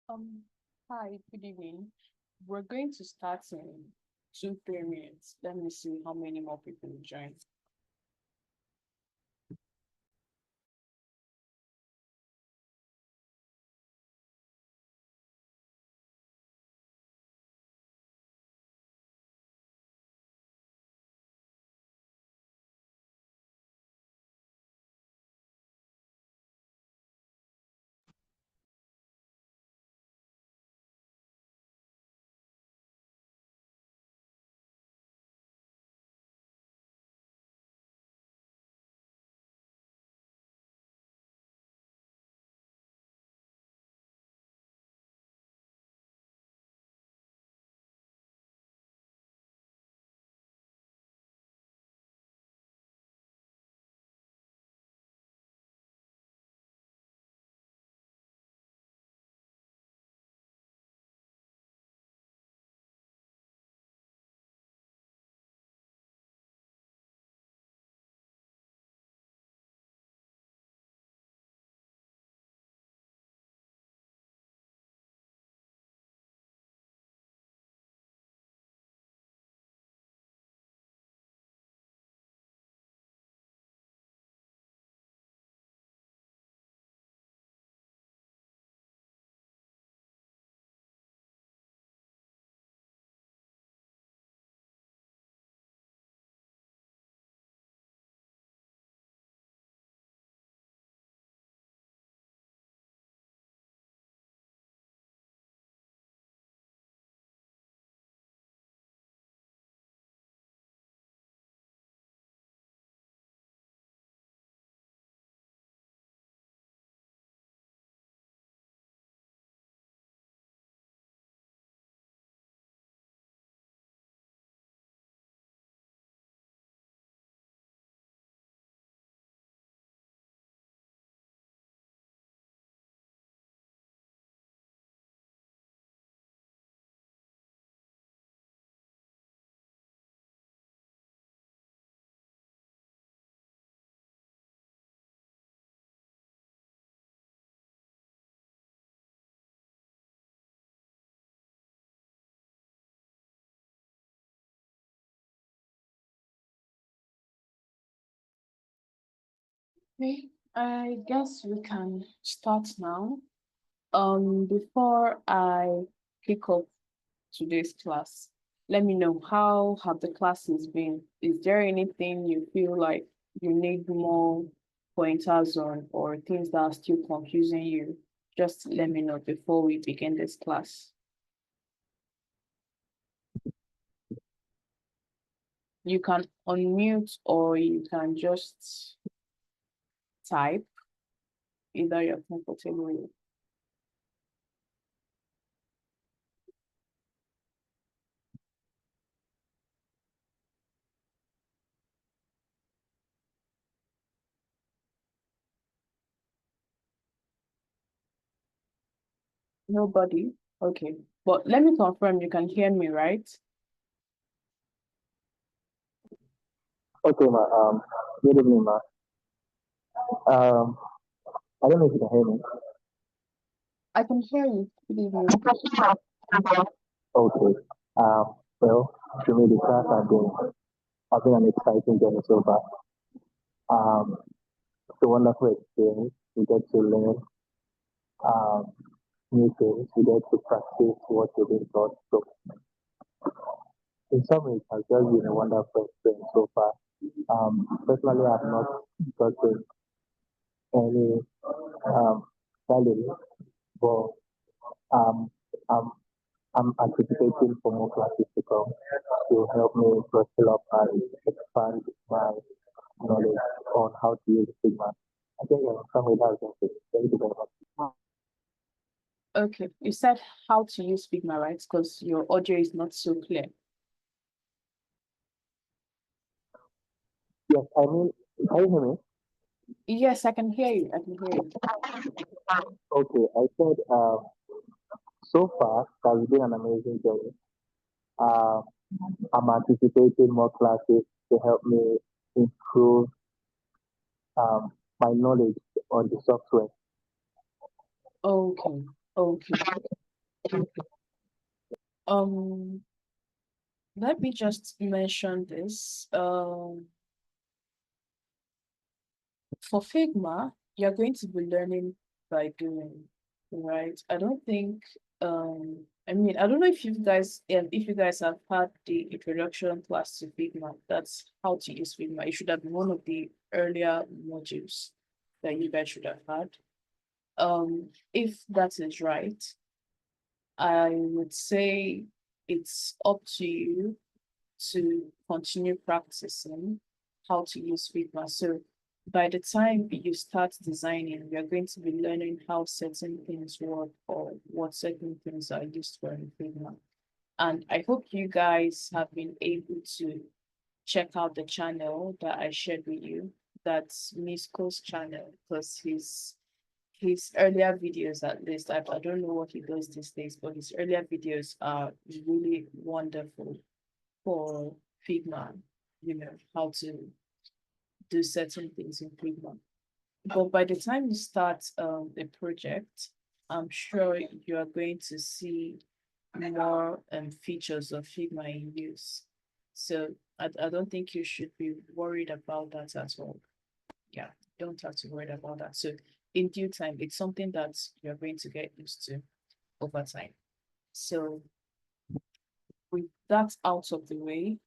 Um, Hi, good evening. We're going to start in 2 3 minutes. Let me see how many more people will join. Okay, I guess we can start now. Before I kick off today's class, let me know how have the classes been. Is there anything you feel like you need more pointers on or things that are still confusing you? Just let me know before we begin this class. You can unmute or you can just type either you're comfortable with. Nobody? Okay. But let me confirm you can hear me, right? Okay, ma. Good evening, ma. Um, I don't know if you can hear me. I can hear you. Good evening. Okay. Well, to me, the class have been an exciting journey so far. It's a wonderful experience. We get to learn um, new things. We get to practice what we've been taught. So, in some ways, it has just been a wonderful experience so far. Personally, I've not gotten any um, challenge, but um, I'm I'm anticipating for more classes to come to help me brush up and expand my knowledge on how to use Figma. I think in some way that's just it. Thank you very much. Okay. You said how to use Figma, right? Because your audio is not so clear. Yes, I mean, can you hear me? Yes, I can hear you. I can hear you. Okay, I said so far it has been an amazing journey. Uh, I'm anticipating more classes to help me improve my knowledge on the software. Okay. Okay. Um, let me just mention this. For Figma, you're going to be learning by doing, right? I don't think, I mean, I don't know if you guys have had the introduction class to Figma. That's how to use Figma. It should have been one of the earlier modules that you guys should have had. If that is right, I would say it's up to you to continue practicing how to use Figma. So by the time you start designing, you're going to be learning how certain things work or what certain things are used for in Figma. And I hope you guys have been able to check out the channel that I shared with you. That's Misko's channel, because his earlier videos, at least I don't know what he does these days, but his earlier videos are really wonderful for Figma, how to do certain things in Figma. But by the time you start the project, I'm sure you are going to see more features of Figma in use. So I don't think you should be worried about that at all. Yeah, don't have to worry about that. So in due time, it's something that you're going to get used to over time. So with that out of the way,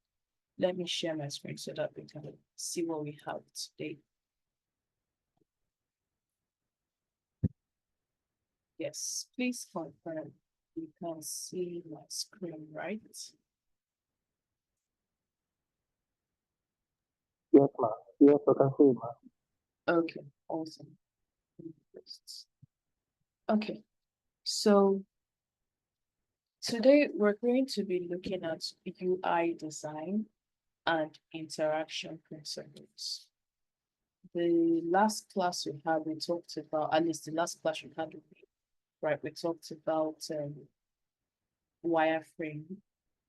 let me share my screen so that we can see what we have today. Yes, please confirm you can see my screen, right? Yes, ma'am. Yes, I can see it, ma'am. Okay, awesome. Okay, so today we're going to be looking at UI design and interaction principles. The last class we had, we talked about, at least the last class we had, right? We talked about wireframe.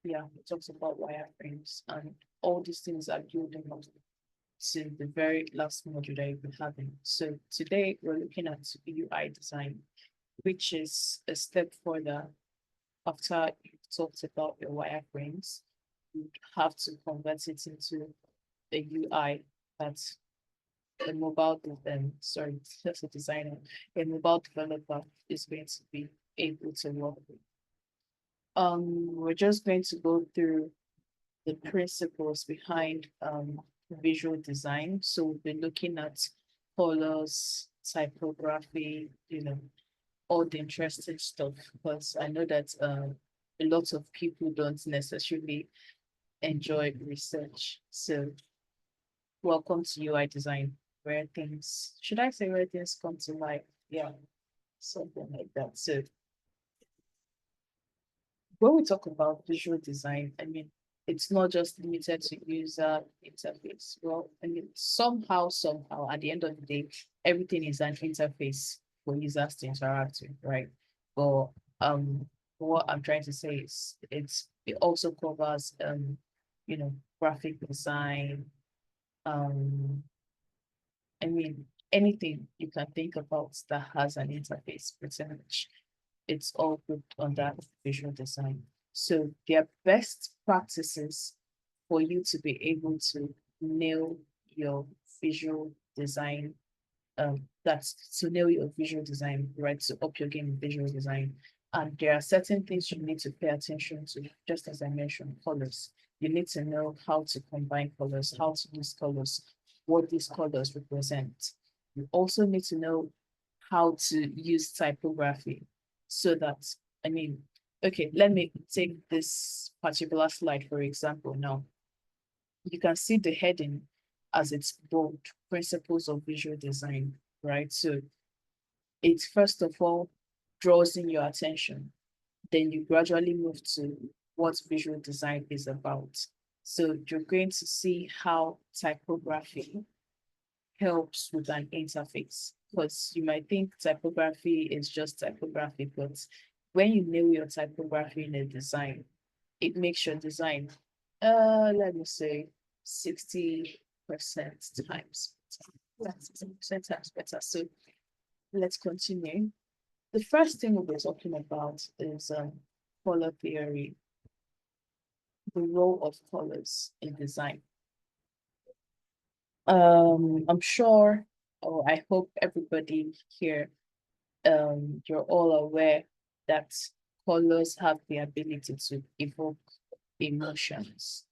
Yeah, we talked about wireframes, and all these things are building up to the very last module that you'll be having. So today we're looking at UI design, which is a step further after you've talked about your wireframes. You have to convert it into a UI that's a just a designer, a mobile developer is going to be able to work with. We're just going to go through the principles behind visual design. So we'll be looking at colors, typography, all the interesting stuff, because I know that a lot of people don't necessarily enjoy research. So welcome to UI design, should I say where things come to life? Yeah, something like that. So when we talk about visual design, I mean, it's not just limited to user interface. Well, I mean, somehow, at the end of the day, everything is an interface for users to interact with, right? But um, what I'm trying to say is it also covers graphic design, um, I mean, anything you can think about that has an interface, pretty much. It's all grouped under visual design. So their best practices for you to be able to nail your visual design, that's to nail your visual design, right? To up your game in visual design. And there are certain things you need to pay attention to, just as I mentioned, colors. You need to know how to combine colors, how to use colors, what these colors represent. You also need to know how to use typography so that, I mean, okay, let me take this particular slide, for example. Now, you can see the heading as its bold, principles of visual design, right? So it first of all draws in your attention. Then you gradually move to what visual design is about. So you're going to see how typography helps with an interface, because you might think typography is just typography, but when you nail your typography in a design, it makes your design, let me say 60% times better. 60% times better. So let's continue. The first thing we'll be talking about is color theory, the role of colors in design. I'm sure, or I hope everybody here, you're all aware that colors have the ability to evoke emotions,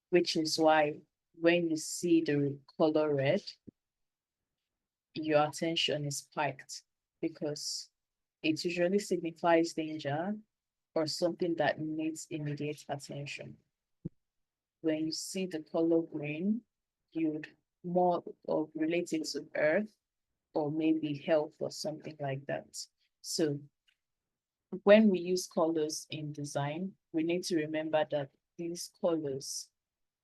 which is why when you see the color red, your attention is spiked because it usually signifies danger or something that needs immediate attention. When you see the color green, you'd more of relate it to earth or maybe health or something like that. So when we use colors in design, we need to remember that these colors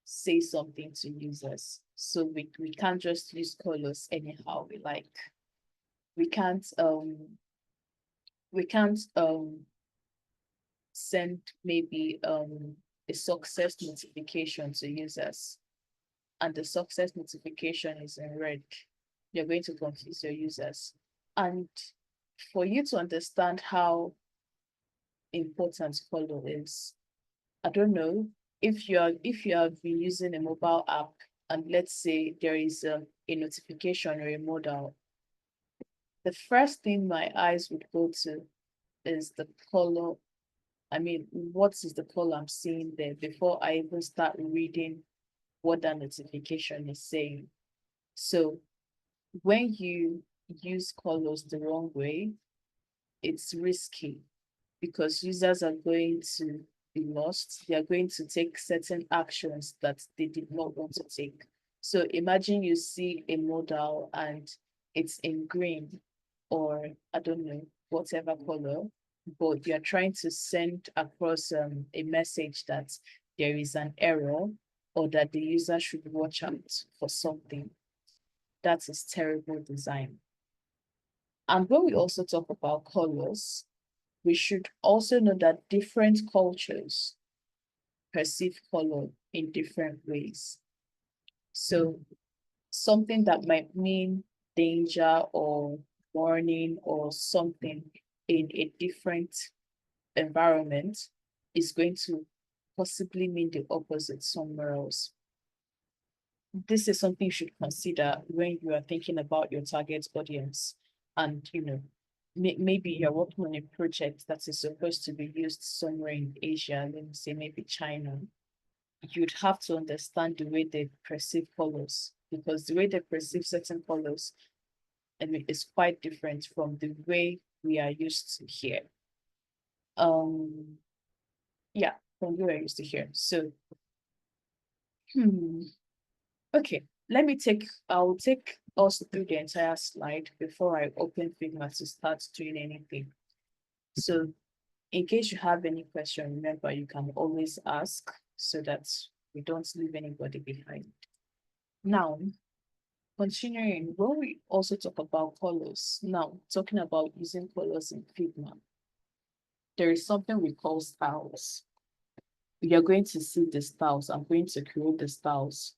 say something to users. So we can't just use colors anyhow we like. We can't we can't send maybe a success notification to users and the success notification is in red. You're going to confuse your users. And for you to understand how important color is, I don't know if you have been using a mobile app and let's say there is a notification or a modal, the first thing my eyes would go to is the color. I mean, what is the color I'm seeing there before I even start reading what that notification is saying. So when you use colors the wrong way, it's risky because users are going to be lost. They are going to take certain actions that they did not want to take. So imagine you see a modal and it's in green or I don't know, whatever color, but you're trying to send across a message that there is an error or that the user should watch out for something. That is terrible design. And when we also talk about colors, we should also know that different cultures perceive color in different ways. So something that might mean danger or warning or something in a different environment is going to possibly mean the opposite somewhere else. This is something you should consider when you are thinking about your target audience. And, you know, maybe you're working on a project that is supposed to be used somewhere in Asia, let me say maybe China. You'd have to understand the way they perceive colors because the way they perceive certain colors, I mean, is quite different from the way we are used to here. Yeah, from the way we're used to here. So, okay, I'll take us through the entire slide before I open Figma to start doing anything. So in case you have any question, remember you can always ask so that we don't leave anybody behind. Now, continuing, when we also talk about colors, now talking about using colors in Figma, there is something we call styles. You're going to see the styles. I'm going to create the styles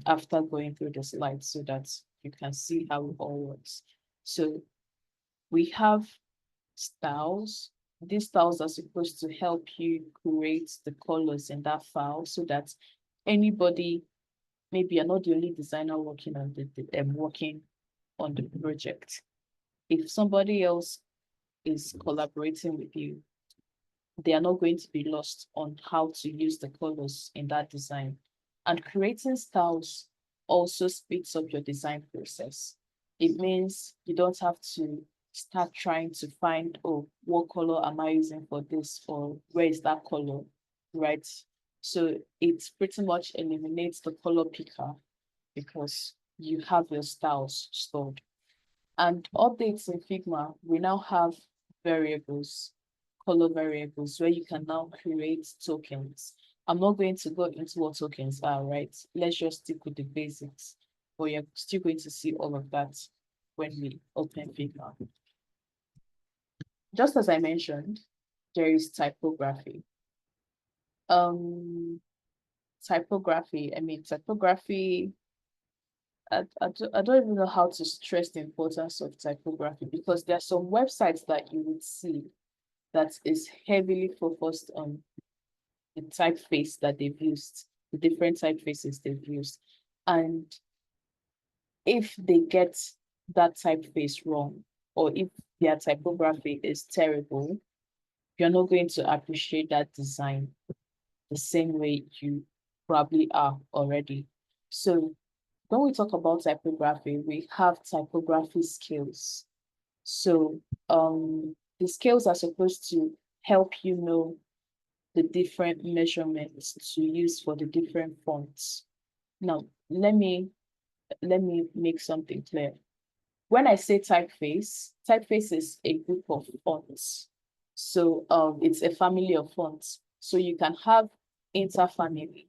after going through the slides so that you can see how it all works. So we have styles. These styles are supposed to help you create the colors in that file so that anybody, maybe you're not the only designer working on the project. If somebody else is collaborating with you, they are not going to be lost on how to use the colors in that design. And creating styles also speeds up your design process. It means you don't have to start trying to find, oh, what color am I using for this, or where is that color, right? So it pretty much eliminates the color picker because you have your styles stored. And updates in Figma, we now have variables, color variables, where you can now create tokens. I'm not going to go into what tokens are, right? Let's just stick with the basics, but you're still going to see all of that when we open Figma. Just as I mentioned, there is typography. Typography I don't even know how to stress the importance of typography, because there are some websites that you would see that is heavily focused on the typeface that they've used, the different typefaces they've used. And if they get that typeface wrong, or if their typography is terrible, you're not going to appreciate that design the same way you probably are already. So when we talk about typography, we have typography skills. So the skills are supposed to help you know the different measurements to use for the different fonts. Now, let me make something clear. When I say typeface, typeface is a group of fonts. So it's a family of fonts. So you can have interfamily.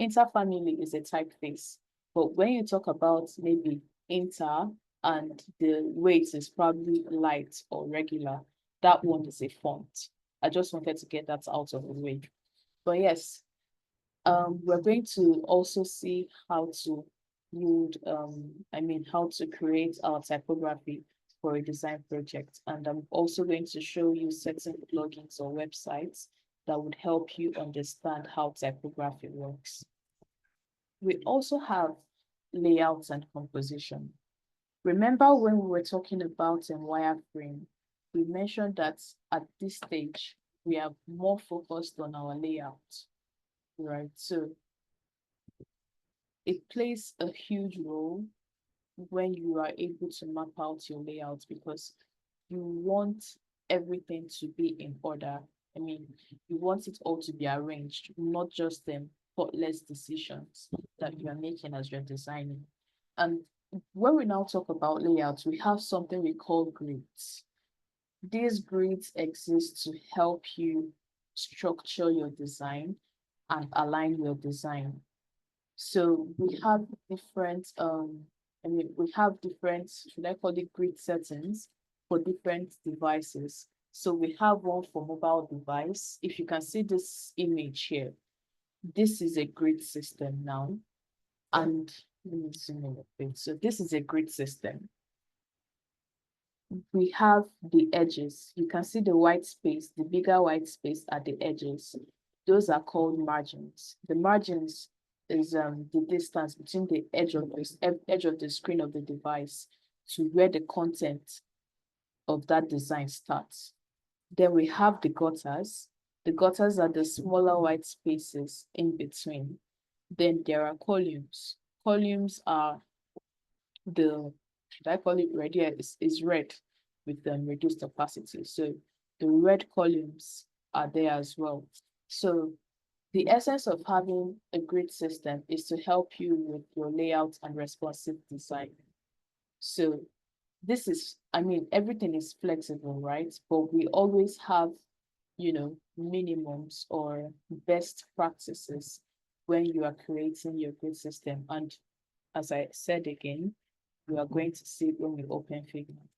Interfamily is a typeface. But when you talk about maybe inter and the weight is probably light or regular, that one is a font. I just wanted to get that out of the way. But yes, we're going to also see how to build, how to create our typography for a design project. And I'm also going to show you certain plugins or websites that would help you understand how typography works. We also have layouts and composition. Remember when we were talking about a wireframe, we mentioned that at this stage, we are more focused on our layout, right? So it plays a huge role when you are able to map out your layout, because you want everything to be in order. I mean, you want it all to be arranged, not just them thoughtless decisions that you are making as you're designing. And when we now talk about layouts, we have something we call grids. These grids exist to help you structure your design and align your design. So we have different, we have different, should I call it grid settings for different devices. So we have one for mobile device. If you can see this image here, this is a grid system now. And let me zoom in a bit. So this is a grid system. We have the edges. You can see the white space, the bigger white space at the edges. Those are called margins. The margins is the distance between the edge of the screen of the device to where the content of that design starts. Then we have the gutters. The gutters are the smaller white spaces in between. Then there are columns. Columns are the, should I call it red? Yeah, is red with reduced opacity. So the red columns are there as well. So the essence of having a grid system is to help you with your layout and responsive design. So this is, everything is flexible, right? But we always have, minimums or best practices when you are creating your grid system. And as I said again, we are going to see it when we open Figma.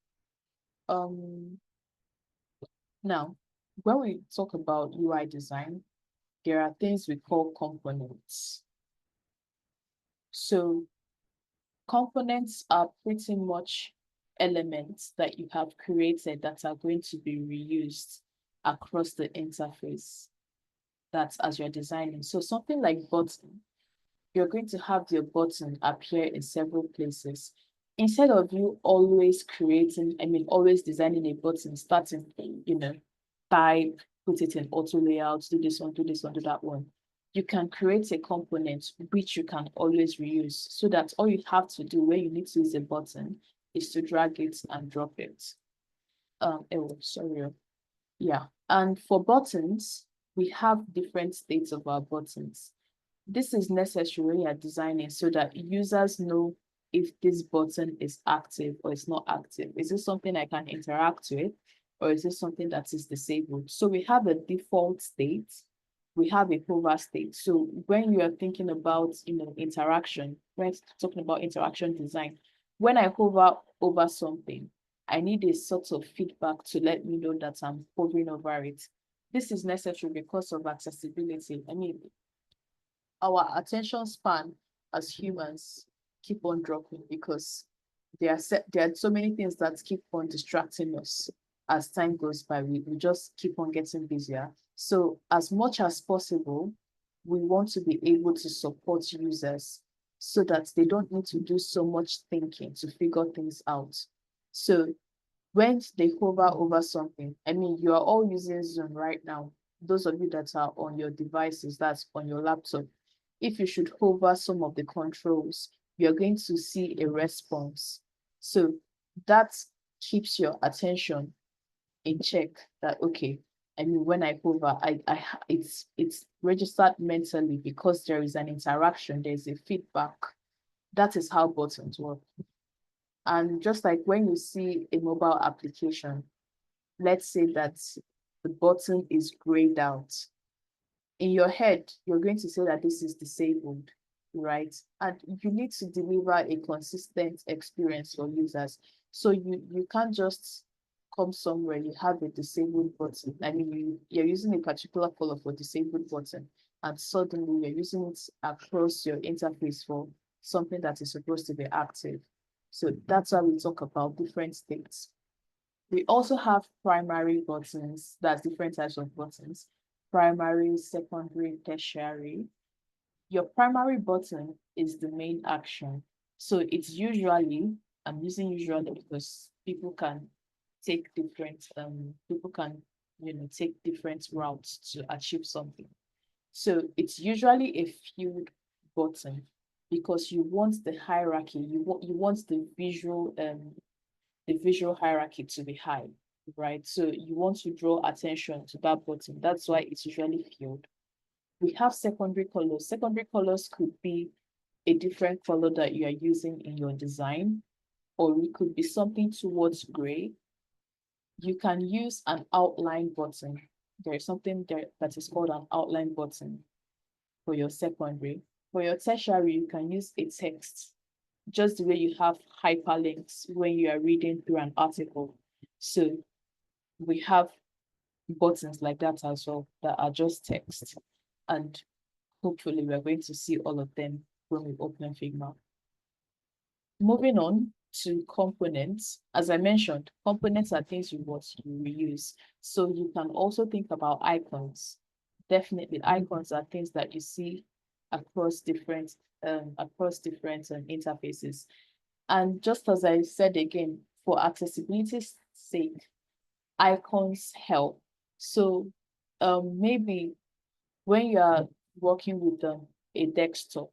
Now, when we talk about UI design, there are things we call components. So components are pretty much elements that you have created that are going to be reused across the interface. That's as you're designing. So something like button, you're going to have your button appear in several places. Instead of you always always designing a button, starting, type, put it in auto layout, do this one, do this one, do that one. You can create a component which you can always reuse, so that all you have to do when you need to use a button is to drag it and drop it. Sorry. Yeah. And for buttons, we have different states of our buttons. This is necessary when you're designing so that users know if this button is active or it's not active. Is this something I can interact with, or is this something that is disabled? So we have a default state, we have a hover state. So when you are thinking about, interaction, when talking about interaction design, when I hover over something, I need a sort of feedback to let me know that I'm hovering over it. This is necessary because of accessibility. Our attention span as humans keep on dropping because there are so many things that keep on distracting us as time goes by. We just keep on getting busier. So as much as possible, we want to be able to support users so that they don't need to do so much thinking to figure things out. So when they hover over something, I mean, you are all using Zoom right now. Those of you that are on your devices, that's on your laptop, if you should hover some of the controls, you're going to see a response. So that keeps your attention in check that, okay, I mean, when I hover, it's registered mentally because there is an interaction, there's a feedback. That is how buttons work. And just like when you see a mobile application, let's say that the button is grayed out. In your head, you're going to say that this is disabled, right? And you need to deliver a consistent experience for users. So you can't just come somewhere, you have a disabled button. I mean, you're using a particular color for disabled button, and suddenly you're using it across your interface for something that is supposed to be active. So that's why we talk about different states. We also have primary buttons, that's different types of buttons, primary, secondary, tertiary. Your primary button is the main action. So it's usually, I'm using usually because people can take different, people can, take different routes to achieve something. So it's usually a field button because you want the hierarchy, you want the visual hierarchy to be high, right? So you want to draw attention to that button. That's why it's usually filled. We have secondary colors. Secondary colors could be a different color that you are using in your design, or it could be something towards gray. You can use an outline button. There is something there that is called an outline button for your secondary. For your tertiary, you can use a text, just the way you have hyperlinks when you are reading through an article. So we have buttons like that as well that are just text. And hopefully we're going to see all of them when we open Figma. Moving on to components. As I mentioned, components are things you reuse. So you can also think about icons. Definitely, icons are things that you see across different interfaces. And just as I said again, for accessibility's sake, icons help. So maybe when you are working with a desktop,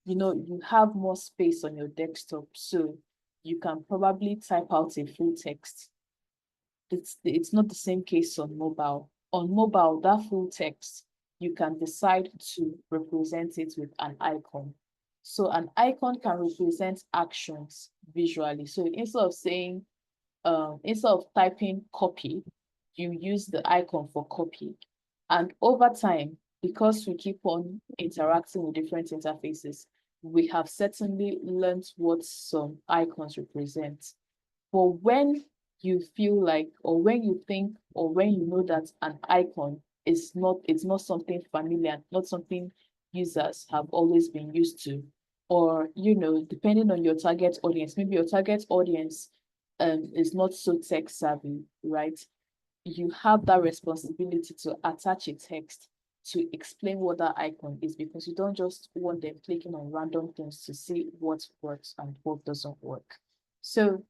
you have more space on your desktop, so you can probably type out a full text. It's not the same case on mobile. On mobile, that full text, you can decide to represent it with an icon. So an icon can represent actions visually. So instead of typing copy, you use the icon for copy. And over time, because we keep on interacting with different interfaces, we have certainly learned what some icons represent. But when you feel like, or when you think, or when you know that an icon it's not something familiar, not something users have always been used to, or depending on your target audience, maybe your target audience is not so tech savvy, right? You have that responsibility to attach a text to explain what that icon is, because you don't just want them clicking on random things to see what works and what doesn't work. So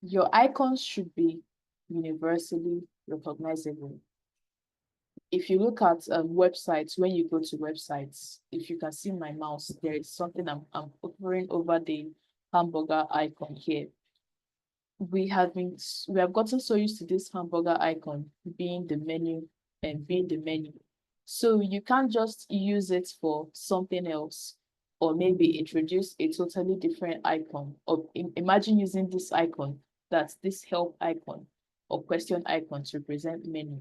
your icons should be universally recognizable. If you look at websites, when you go to websites, if you can see my mouse, there is something I'm hovering over the hamburger icon here. We have gotten so used to this hamburger icon being the menu and being the menu. So you can't just use it for something else, or maybe introduce a totally different icon. Or imagine using this icon, that's this help icon or question icon to represent menu.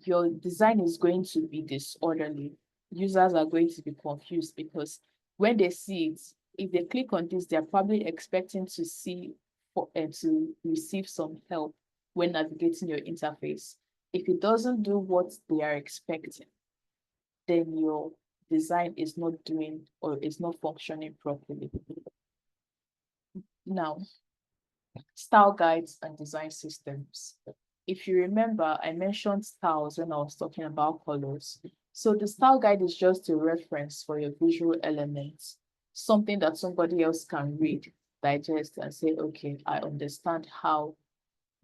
Your design is going to be disorderly. Users are going to be confused because when they see it, if they click on this, they're probably expecting to see to receive some help when navigating your interface. If it doesn't do what they are expecting, then design is not doing or is not functioning properly. Now, style guides and design systems. If you remember, I mentioned styles when I was talking about colors. So the style guide is just a reference for your visual elements, something that somebody else can read, digest, and say, okay, I understand how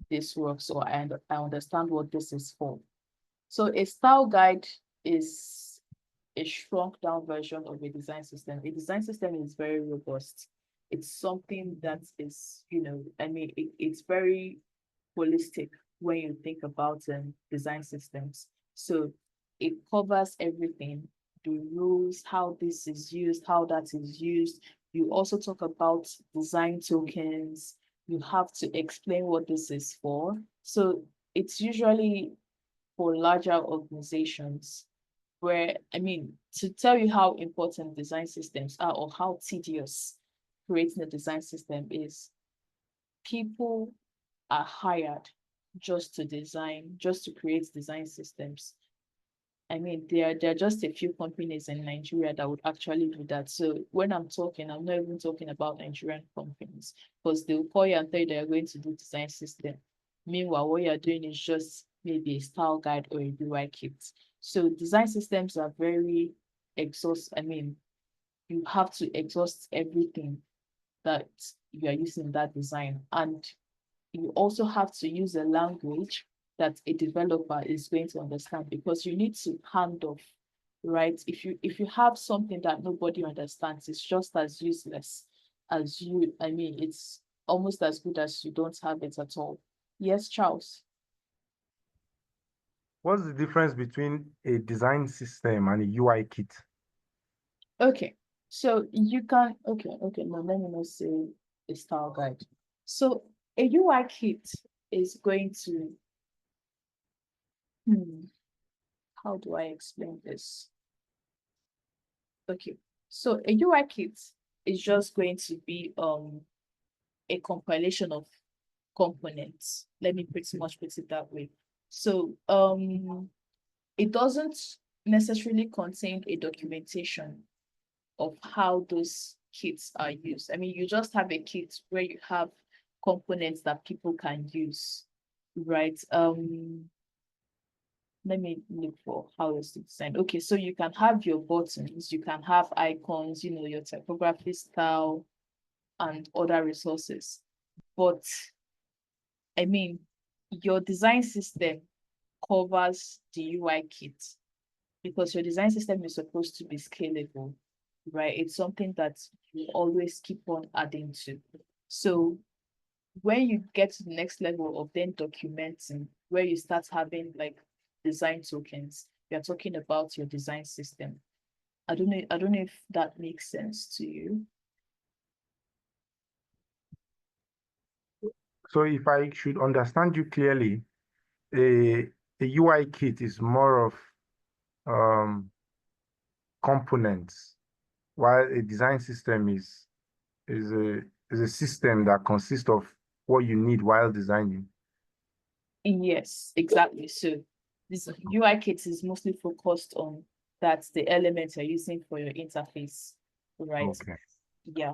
this works, or I understand what this is for. So a style guide is a shrunk down version of a design system. A design system is very robust. It's something that is, I mean, it's very holistic when you think about design systems. So it covers everything, the rules, how this is used, how that is used. You also talk about design tokens. You have to explain what this is for. So it's usually for larger organizations where, I mean, to tell you how important design systems are or how tedious creating a design system is, people are hired just to design, just to create design systems. I mean, there are just a few companies in Nigeria that would actually do that. So when I'm talking, I'm not even talking about Nigerian companies, because they'll call you and tell you they're going to do design system. Meanwhile, what you're doing is just maybe a style guide or a UI kit. So design systems are very I mean, you have to exhaust everything that you are using in that design. And you also have to use a language that a developer is going to understand, because you need to hand off, right? If you have something that nobody understands, it's just as useless as I mean, it's almost as good as you don't have it at all. Yes, Charles. What's the difference between a design system and a UI kit? Okay, so you can, okay, no, let me not say a style guide. So a UI kit is going to, how do I explain this? Okay, so a UI kit is just going to be a compilation of components. Let me pretty much put it that way. So it doesn't necessarily contain a documentation of how those kits are used. I mean, you just have a kit where you have components that people can use, right? Let me look for how it's designed. Okay, so you can have your buttons, you can have icons, your typography style and other resources. But I mean, your design system covers the UI kit, because your design system is supposed to be scalable, right? It's something that you always keep on adding to. So when you get to the next level of then documenting, where you start having like design tokens, you're talking about your design system. I don't know if that makes sense to you. So if I should understand you clearly, a UI kit is more of components, while a design system is a system that consists of what you need while designing. Yes, exactly. So this UI kit is mostly focused on that's the elements you're using for your interface, right? Okay. Yeah.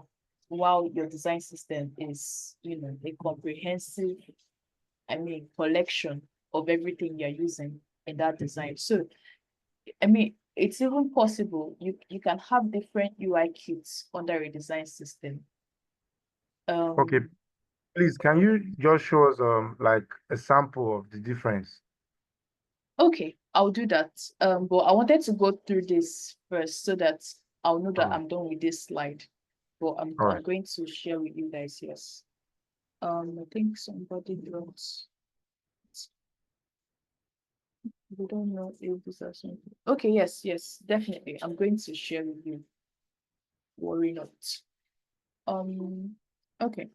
While your design system is, a comprehensive, I mean, collection of everything you're using in that design. So, I mean, it's even possible you can have different UI kits under a design system. Okay. Please, can you just show us like a sample of the difference? Okay, I'll do that. But I wanted to go through this first so that I'll know that I'm done with this slide. But I'm going to share with you guys, yes. I think somebody wrote. We don't know if this is something. Okay, yes, definitely. I'm going to share with you. Worry not. Okay.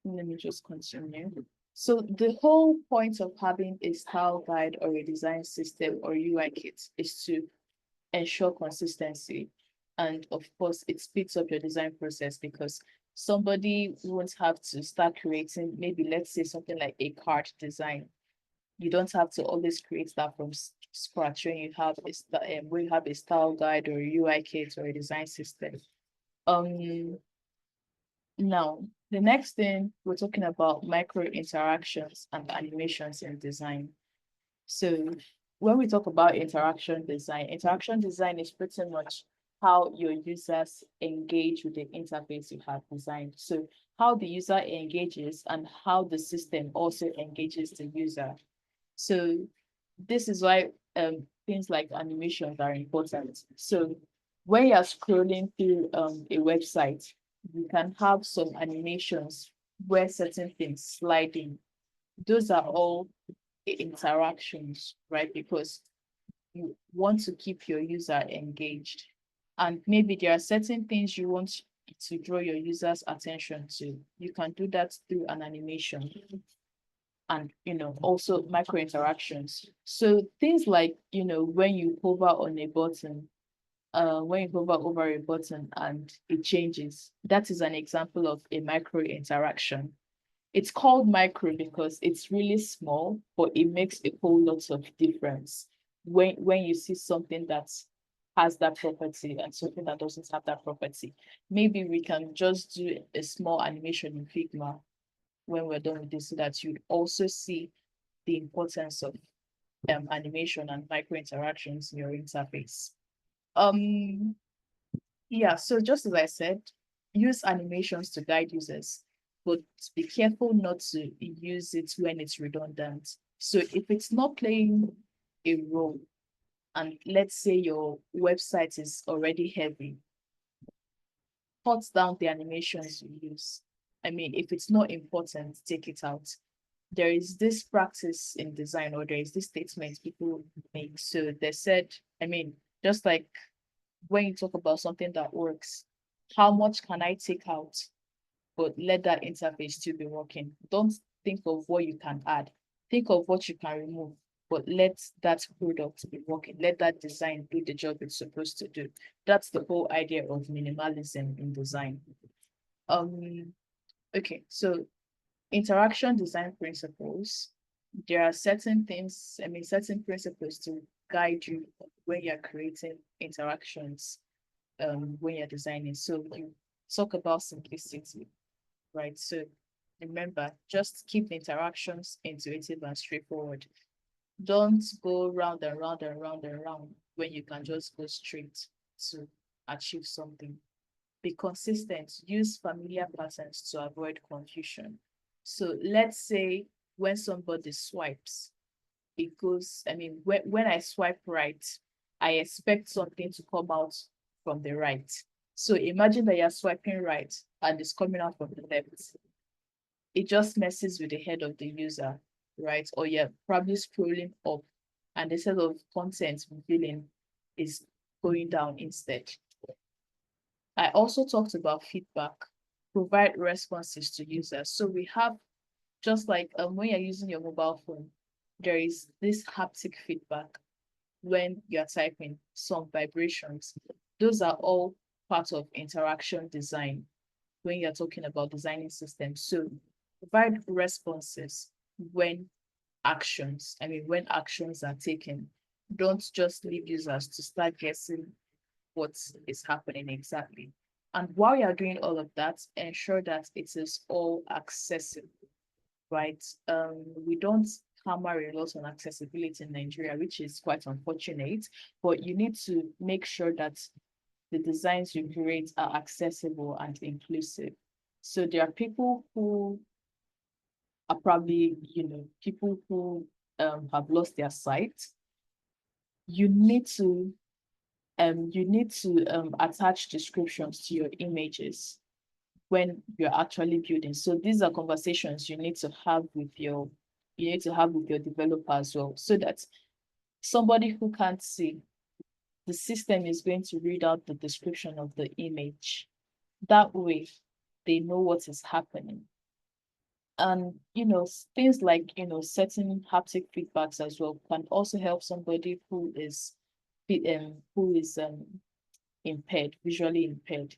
Let me just continue. So the whole point of having a style guide or a design system or UI kit is to ensure consistency. And of course, it speeds up your design process, because somebody won't have to start creating, maybe let's say something like a card design. You don't have to always create that from scratch when you have a style guide or a UI kit or a design system. Now, the next thing we're talking about micro interactions and animations in design. So when we talk about interaction design is pretty much how your users engage with the interface you have designed. So how the user engages and how the system also engages the user. So this is why things like animations are important. So when you're scrolling through a website, you can have some animations where certain things slide in. Those are all interactions, right? Because you want to keep your user engaged. And maybe there are certain things you want to draw your user's attention to. You can do that through an animation and also micro interactions. So things like when you hover on a button, when you hover over a button and it changes, that is an example of a micro interaction. It's called micro because it's really small, but it makes a whole lot of difference when you see something that has that property and something that doesn't have that property. Maybe we can just do a small animation in Figma when we're done with this so that you'd also see the importance of animation and micro interactions in your interface. Yeah, so just as I said, use animations to guide users, but be careful not to use it when it's redundant. So if it's not playing a role, and let's say your website is already heavy, cut down the animations you use. I mean, if it's not important, take it out. There is this practice in design, or there is this statement people make. So they said, I mean, just like when you talk about something that works, how much can I take out, but let that interface still be working? Don't think of what you can add. Think of what you can remove, but let that product be working. Let that design do the job it's supposed to do. That's the whole idea of minimalism in design. Okay, so interaction design principles. There are certain things, certain principles to guide you when you're creating interactions, when you're designing. So you talk about simplicity, right? So remember, just keep the interactions intuitive and straightforward. Don't go round and round and round and round when you can just go straight to achieve something. Be consistent, use familiar patterns to avoid confusion. So let's say when somebody swipes, it goes, when I swipe right, I expect something to come out from the right. So imagine that you're swiping right and it's coming out from the left. It just messes with the head of the user, right? Or you're probably scrolling up and the set of content revealing is going down instead. I also talked about feedback, provide responses to users. So we have, just like when you're using your mobile phone, there is this haptic feedback when you're typing, some vibrations. Those are all part of interaction design when you're talking about designing systems. So provide responses when when actions are taken. Don't just leave users to start guessing what is happening exactly. And while you're doing all of that, ensure that it is all accessible, right? We don't hammer a lot on accessibility in Nigeria, which is quite unfortunate, but you need to make sure that the designs you create are accessible and inclusive. So there are people who are probably, people who have lost their sight. You need to attach descriptions to your images when you're actually building. So these are conversations you need to have with your developer as well, so that somebody who can't see, the system is going to read out the description of the image. That way they know what is happening. And things like setting haptic feedbacks as well can also help somebody who is impaired, visually impaired,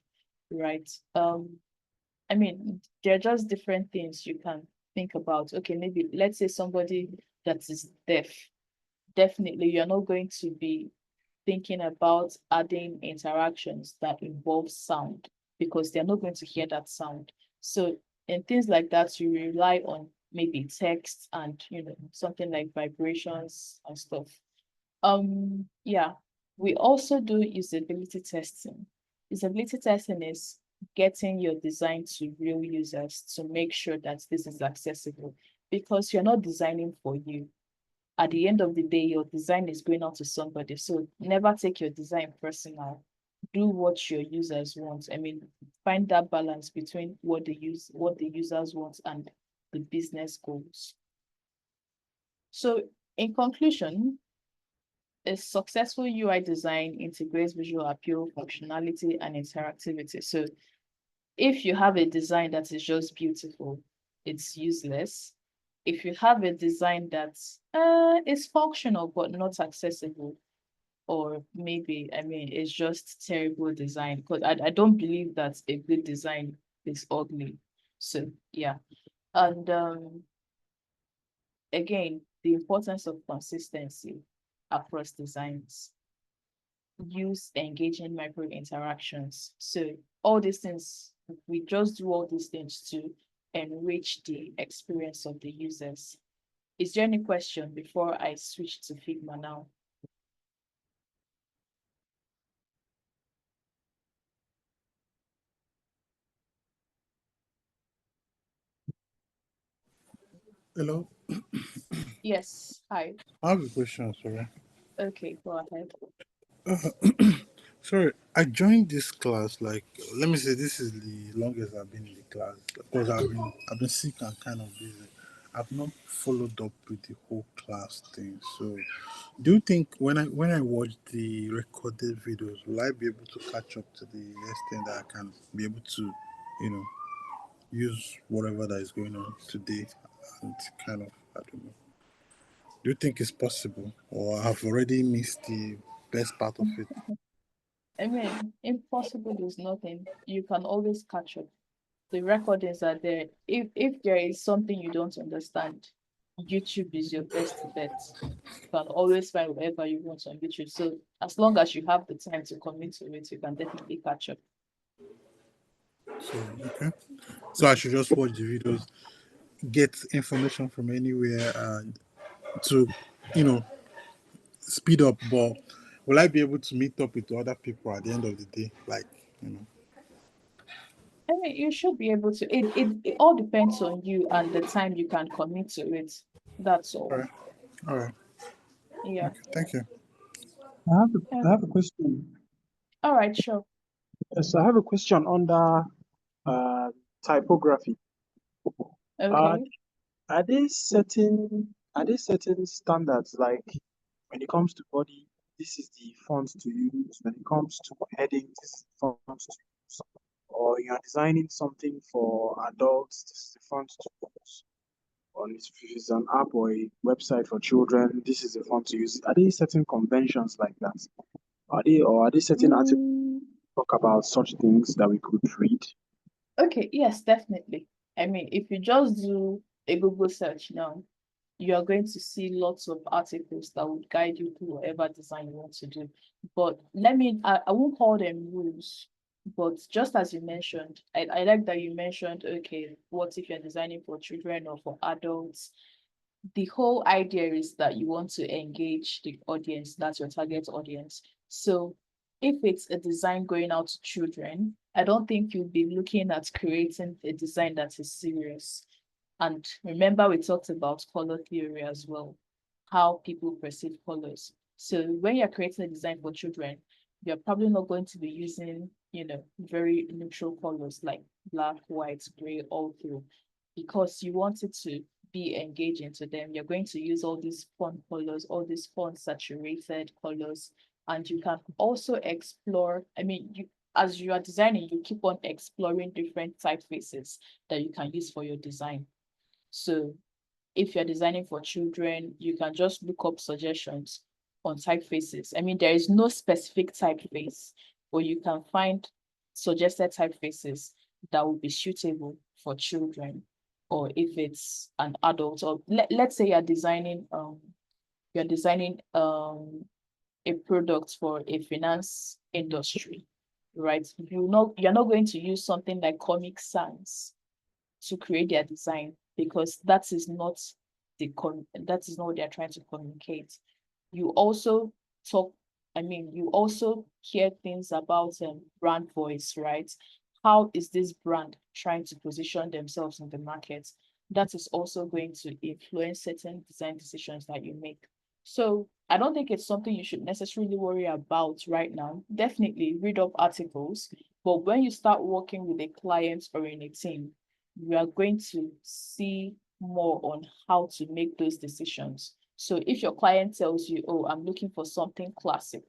right? There are just different things you can think about. Okay, maybe let's say somebody that is deaf, definitely you're not going to be thinking about adding interactions that involve sound because they're not going to hear that sound. So in things like that, you rely on maybe text and something like vibrations and stuff. Yeah, we also do usability testing. Usability testing is getting your design to real users to make sure that this is accessible because you're not designing for you. At the end of the day, your design is going out to somebody. So never take your design personal. Do what your users want. I mean, find that balance between what the users want and the business goals. So in conclusion, a successful UI design integrates visual appeal, functionality, and interactivity. So if you have a design that is just beautiful, it's useless. If you have a design that is functional but not accessible, or maybe, I mean, it's just terrible design, because I don't believe that a good design is ugly. So yeah. And again, the importance of consistency across designs. Use engaging micro interactions. So all these things, we just do all these things to enrich the experience of the users. Is there any question before I switch to Figma now? Hello, Yes, hi. I have a question, sorry. Okay, go ahead. Sorry, I joined this class like let me say this is the longest I've been in the class because I've been sick and kind of busy. I've not followed up with the whole class thing. So do you think when I watch the recorded videos, will I be able to catch up to the extent that I can be able to, you know, use whatever that is going on today and kind of I don't know. Do you think it's possible, or I have already missed the best part of it? I mean, impossible is nothing. You can always catch up. The recordings are there. If there is something you don't understand, YouTube is your best bet. You can always find whatever you want on YouTube. So as long as you have the time to commit to it, you can definitely catch up. So okay, so I should just watch the videos, get information from anywhere, and to you know speed up. But will I be able to meet up with other people at the end of the day? Like you know. I mean, you should be able to. It all depends on you and the time you can commit to it. That's All all. right, all right. Yeah. Okay, thank you. I have a question. All right, sure. Yes, I have a question under uh, typography. Uh, Okay. are they setting standards like when it comes to body, this is the font to use. When it comes to heading, this is the font to use. Or you're designing something for adults, this is the font to use. Or if it's an app or a website for children, this is the font to use. Are they setting conventions like that? Are they setting articles Mm, talk about such things that we could read? okay, yes, definitely. I mean, if you just do a Google search now, you are going to see lots of articles that would guide you through whatever design you want to do. But I won't call them rules, but just as you mentioned, I like that you mentioned, okay, what if you're designing for children or for adults? The whole idea is that you want to engage the audience, that's your target audience. So if it's a design going out to children, I don't think you'll be looking at creating a design that is serious. And remember, we talked about color theory as well, how people perceive colors. So when you're creating a design for children, you're probably not going to be using, very neutral colors like black, white, gray, all through, because you want it to be engaging to them. You're going to use all these fun colors, all these fun saturated colors, and you can also explore. I mean, as you are designing, you keep on exploring different typefaces that you can use for your design. So if you're designing for children, you can just look up suggestions on typefaces. I mean, there is no specific typeface, but you can find suggested typefaces that will be suitable for children. or if it's an adult, or let's say you're designing a product for a finance industry, right? You're not going to use something like Comic Sans to create their design, because that is not what they're trying to communicate. You also you also hear things about brand voice, right? How is this brand trying to position themselves in the market? That is also going to influence certain design decisions that you make. So I don't think it's something you should necessarily worry about right now. Definitely read up articles, but when you start working with a client or in a team, you are going to see more on how to make those decisions. So if your client tells you, oh, I'm looking for something classic,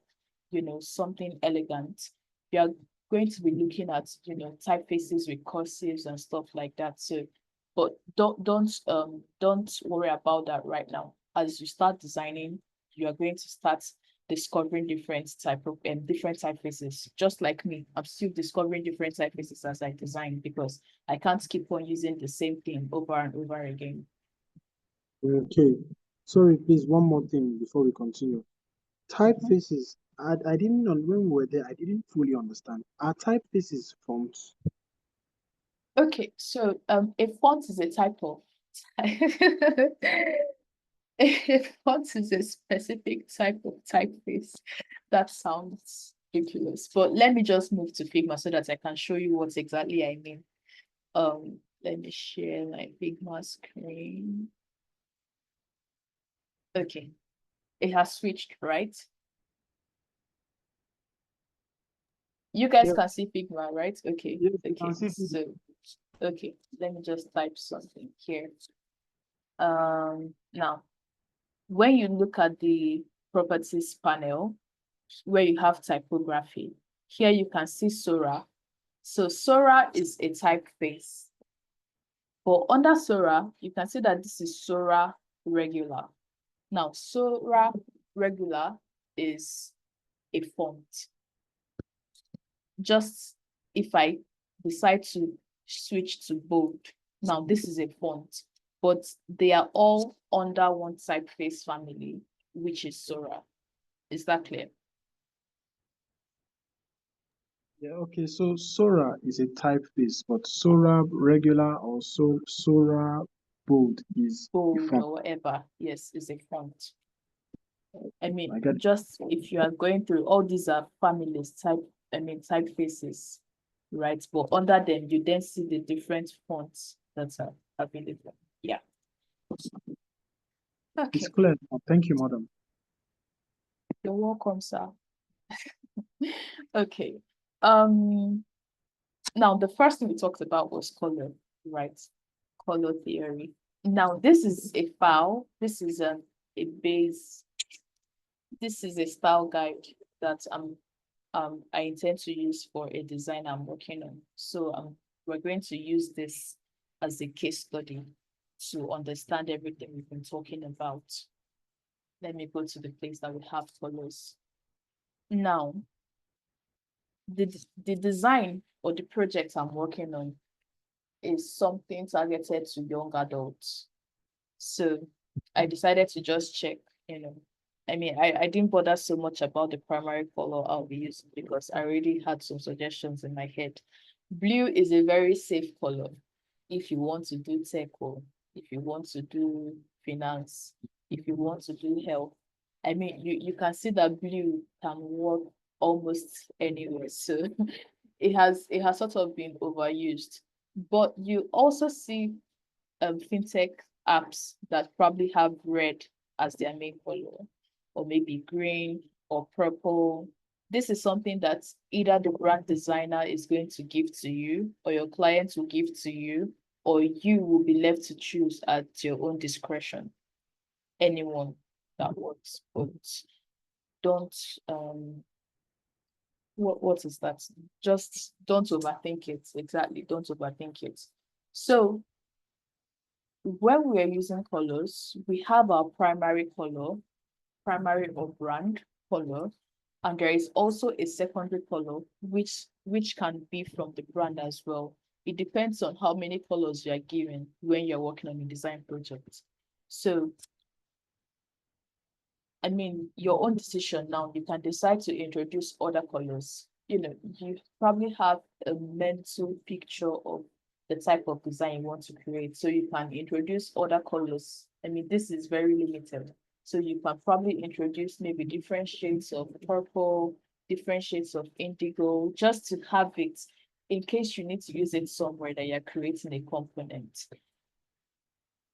something elegant, you're going to be looking at, typefaces with cursives and stuff like that. So, but don't worry about that right now. As you start designing, you are going to start discovering different typefaces. Just like me, I'm still discovering different typefaces as I design, because I can't keep on using the same thing over and over again. Okay. Sorry, please, one more thing before we continue. Typefaces, I didn't know when we were there, I didn't fully understand. Are typefaces fonts? Okay, so a font is a type of a font is a specific type of typeface. That sounds ridiculous, but let me just move to Figma so that I can show you what exactly I mean. Let me share my Figma screen. Okay, it has switched, right? You guys Yep. can see Figma, right? Okay, Yes, I okay, can see Figma. so okay, let me just type something here. Now, when you look at the properties panel where you have typography, here you can see Sora. So Sora is a typeface. But under Sora, you can see that this is Sora regular. Now, Sora regular is a font. Just if I decide to switch to bold, now this is a font, but they are all under one typeface family, which is Sora. Is that clear? Yeah, okay, so Sora is a typeface, but Sora regular or Sora bold is a Bold font. or whatever, yes, is a font. I mean, I get it. just if you are going through, all these are families, typefaces, right? But under them, you then see the different fonts that are available. Yeah. Okay, It's clear. Thank you, madam. you're welcome, sir. Okay. Now the first thing we talked about was color, right? Color theory. Now this is a file. This is a base. This is a style guide that I intend to use for a design I'm working on. So we're going to use this as a case study to understand everything we've been talking about. Let me go to the place that we have colors. Now, the design or the project I'm working on is something targeted to young adults. So I decided to just check, I didn't bother so much about the primary color I'll be using, because I already had some suggestions in my head. Blue is a very safe color if you want to do tech, or if you want to do finance, if you want to do health. I mean, you can see that blue can work almost anywhere. So it has sort of been overused. But you also see fintech apps that probably have red as their main color, or maybe green or purple. This is something that either the brand designer is going to give to you, or your client will give to you, or you will be left to choose at your own discretion. Anyone that works, but don't what is that? Just don't overthink it. Exactly, don't overthink it. So when we are using colors, we have our primary color, primary or brand color, and there is also a secondary color which can be from the brand as well. it depends on how many colors you are given when you're working on a design project. So, I mean, your own decision now, you can decide to introduce other colors. You know, you probably have a mental picture of the type of design you want to create. So you can introduce other colors. I mean, this is very limited. So you can probably introduce maybe different shades of purple, different shades of indigo, just to have it in case you need to use it somewhere that you're creating a component.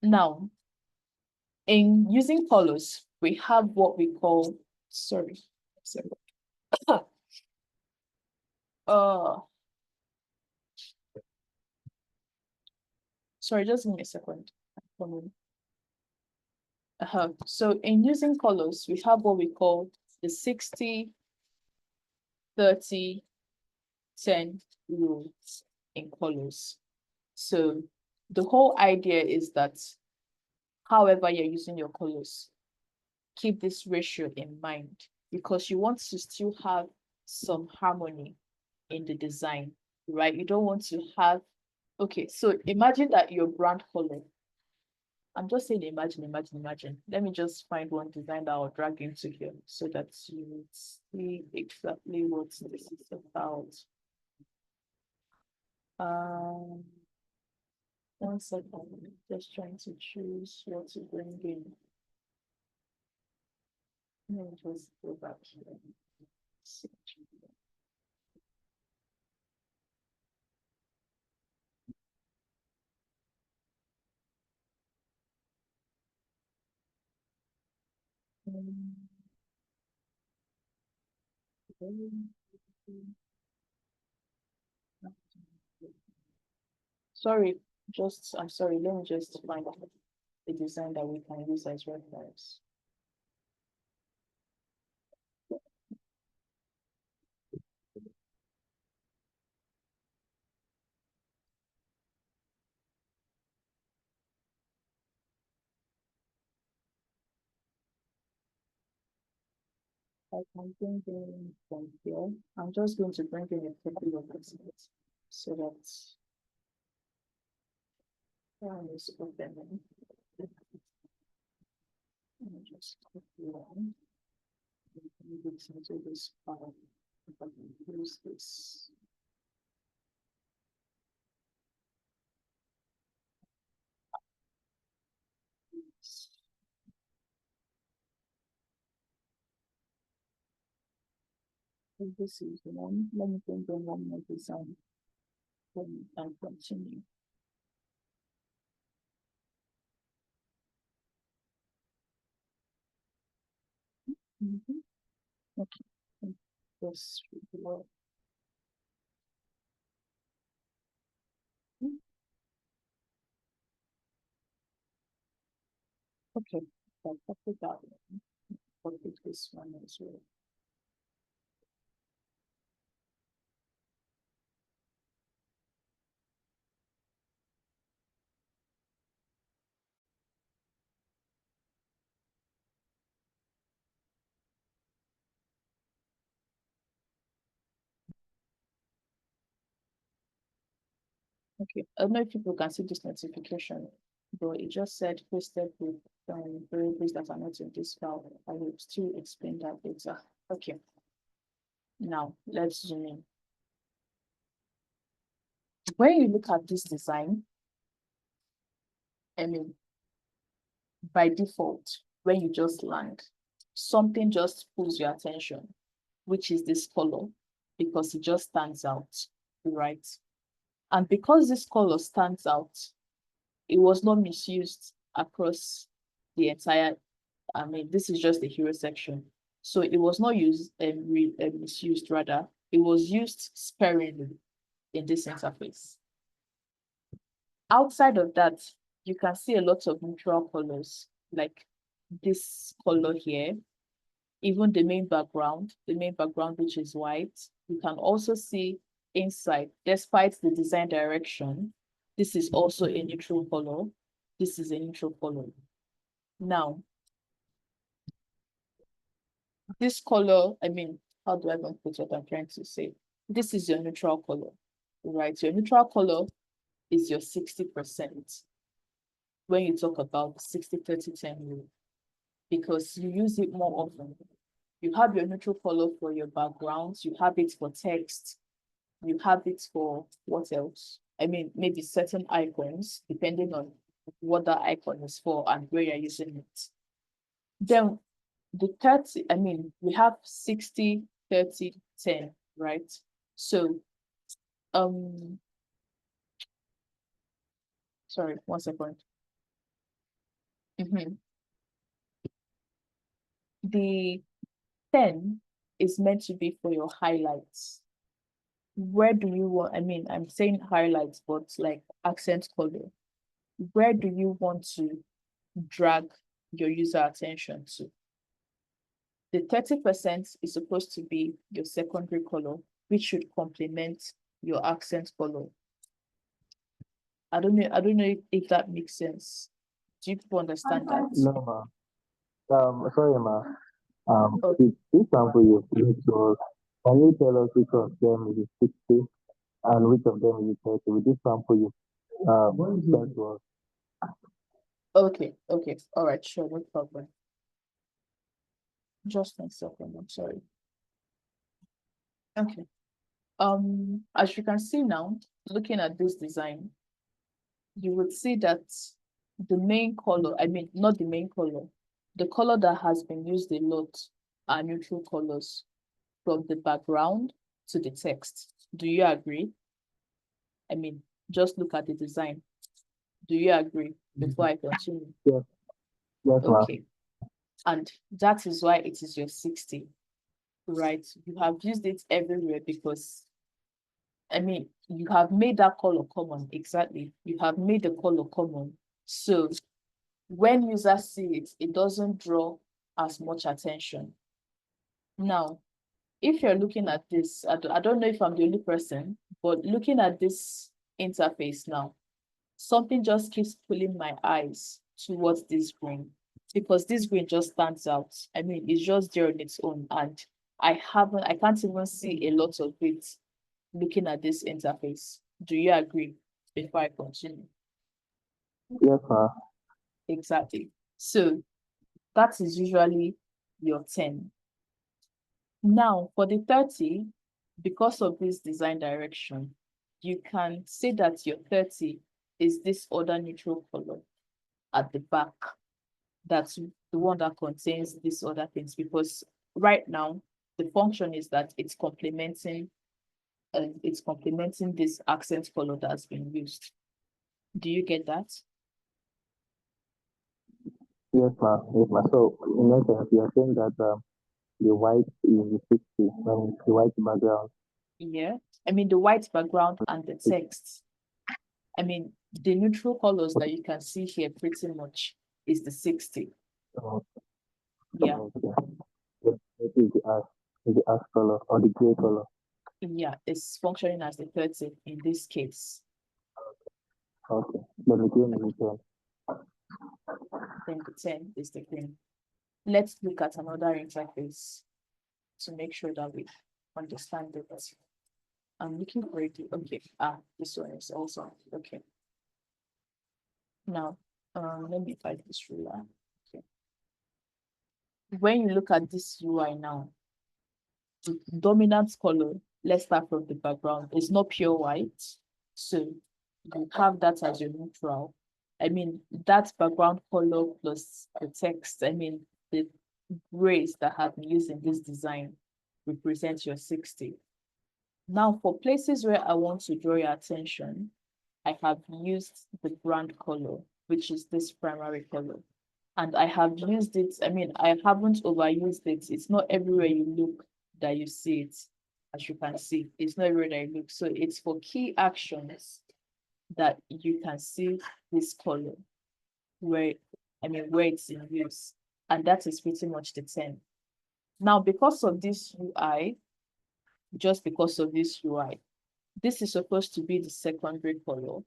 Now, in using colors, we have what we call, sorry. Sorry, just give me a second. So in using colors, we have what we call the 60, 30, 10 rules in colors. So the whole idea is that however you're using your colors, keep this ratio in mind because you want to still have some harmony in the design, right? You don't want to have, okay, so imagine that your brand color, I'm just saying imagine. Let me just find one design that I'll drag into here so that you would see exactly what this is about. 1 second, just trying to choose what to bring in. Let me just go back here. Sorry, I'm sorry, let me just find the design that we can use as reference. I can bring in from here. I'm just going to bring in a couple of examples so that is open. Let me just copy one. Move it into this file. If I can use this. This is one. Let me bring in one more design. Then we can continue. Okay. This should work. Okay, I'll copy that one. Copy this one as well. Okay, I don't know if people can see this notification, but it just said posted with variables that are not in this file. I will still explain that later. Okay. Now let's zoom in. When you look at this design, I mean, by default, when you just land, something just pulls your attention, which is this color, because it just stands out, right? And because this color stands out, it was not misused across the entire, I mean, this is just the hero section. So it was not used misused, rather, it was used sparingly in this interface. Outside of that, you can see a lot of neutral colors, like this color here, even the main background, which is white. You can also see inside, despite the design direction, this is also a neutral color. This is a neutral color. Now, this color, I mean, how do I even put what I'm trying to say? This is your neutral color, right? Your neutral color is your 60% when you talk about 60-30-10 rule, because you use it more often. You have your neutral color for your backgrounds, you have it for text, you have it for what else? I mean, maybe certain icons, depending on what the icon is for and where you're using it. Then the 30, I mean, we have 60-30-10, right? So, sorry, 1 second. The 10 is meant to be for your highlights. Where do you want, I mean, I'm saying highlights, but like accent color. Where do you want to drag your user attention to? The 30% is supposed to be your secondary color, which should complement your accent color. I don't know if that makes sense. Do you people understand that? No, ma. Sorry, ma. Okay. This example you put was, can you tell us which of them is 60 and which of them is 30? With this sample you sent to us. Okay, all right, sure, no problem. Just 1 second, I'm sorry. Okay. As you can see now, looking at this design, you would see that the main color, I mean, not the main color, the color that has been used a lot are neutral colors from the background to the text. Do you agree? I mean, just look at the design. Do you agree before I continue? Yes, ma. Okay. And that is why it is your 60, right? You have used it everywhere because, I mean, you have made that color common. Exactly. You have made the color common. So when users see it, it doesn't draw as much attention. Now, if you're looking at this, I don't know if I'm the only person, but looking at this interface now, something just keeps pulling my eyes towards this green, because this green just stands out. I mean, it's just there on its own, and I can't even see a lot of it looking at this interface. Do you agree before I continue? Yes, ma. Exactly. So that is usually your 10. Now for the 30, because of this design direction, you can say that your 30 is this other neutral color at the back. That's the one that contains these other things, because right now the function is that it's complementing this accent color that's been used. Do you get that? Yes, ma. Yes, ma. So, in essence, you are saying that the white is 60, and the white background. Yeah. I mean, the white background and the text. I mean, the neutral colors that you can see here pretty much is the 60. Yeah. Okay. What is the ash color or the gray color? Yeah, it's functioning as the 30 in this case. Okay. Then the green is the 10. Then the 10 is the green. Let's look at another interface to make sure that we understand it better. I'm looking for it. Okay. This one is also okay. Now, let me find this ruler. Okay. When you look at this UI now, the dominant color, let's start from the background, is not pure white. So you have that as your neutral. I mean, that background color plus the text, I mean, the grays that have been used in this design represent your 60. Now, for places where I want to draw your attention, I have used the brand color, which is this primary color. And I have used it, I mean, I haven't overused it. It's not everywhere you look that you see it, as you can see. It's not everywhere that you look. So it's for key actions that you can see this color, where it's in use. And that is pretty much the 10. Now, because of this UI, just because of this UI, this is supposed to be the secondary color,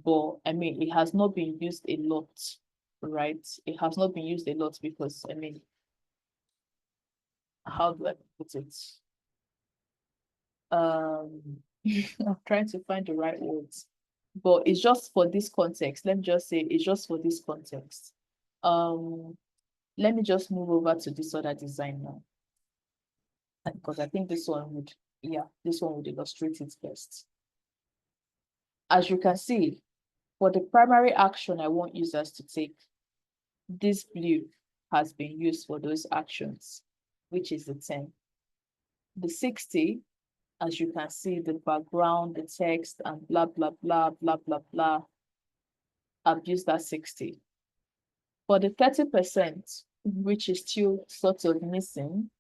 but I mean, it has not been used a lot, right? It has not been used a lot because, I mean, how do I put it? I'm trying to find the right words. but it's just for this context. Let me just say it's just for this context. Let me just move over to this other design now, because I think this one would, this one would illustrate it best. As you can see, for the primary action I want users to take, this blue has been used for those actions, which is the 10. The 60, as you can see, the background, the text, and blah, blah, blah, blah, blah, blah, I've used that 60. For the 30%, which is still sort of missing,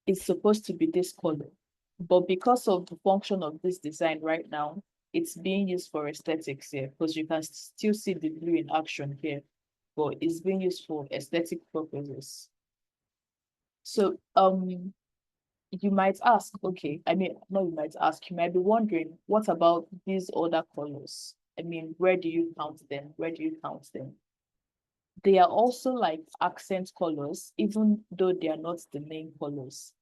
it's supposed to be this color. But because of the function of this design right now, it's being used for aesthetics here, because you can still see the blue in action here, but it's being used for aesthetic purposes. So you might ask, okay, I mean, no, you might ask, you might be wondering, what about these other colors? I mean, where do you count them? Where do you count them? They are also like accent colors, even though they are not the main colors.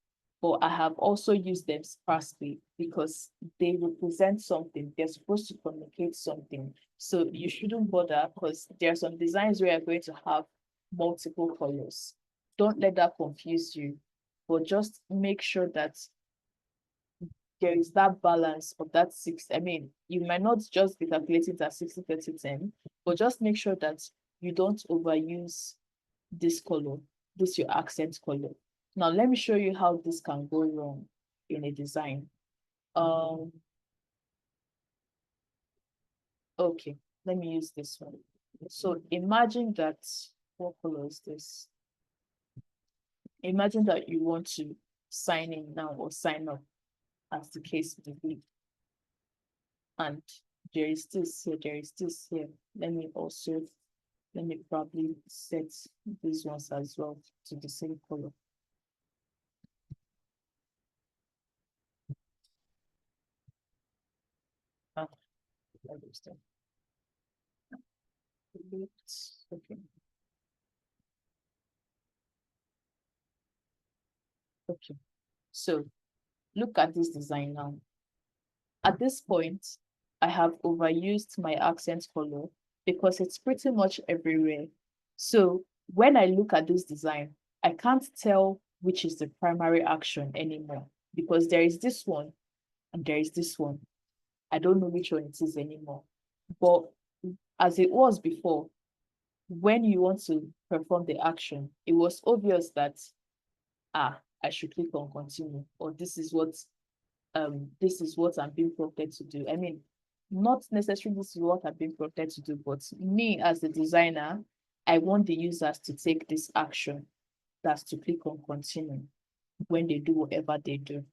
But I have also used them sparsely because they represent something. They're supposed to communicate something. So you shouldn't bother, because there are some designs where you're going to have multiple colors. Don't let that confuse you, but just make sure that there is that balance of that 6. I mean, you might not just be calculating that 60, 30, 10, but just make sure that you don't overuse this color, this your accent color. Now, let me show you how this can go wrong in a design. Okay, let me use this one. So imagine that, what color is this? Imagine that you want to sign in now or sign up, as the case may be. And there is this here, there is this here. Let me probably set these ones as well to the same color. Okay. Okay. So look at this design now. At this point, I have overused my accent color because it's pretty much everywhere. So when I look at this design, I can't tell which is the primary action anymore, because there is this one and there is this one. I don't know which one it is anymore. But as it was before, when you want to perform the action, it was obvious that, I should click on continue, or this is what I'm being prompted to do. I mean, not necessarily this is what I'm being prompted to do, but me as the designer, I want the users to take this action, that's to click on continue when they do whatever they do.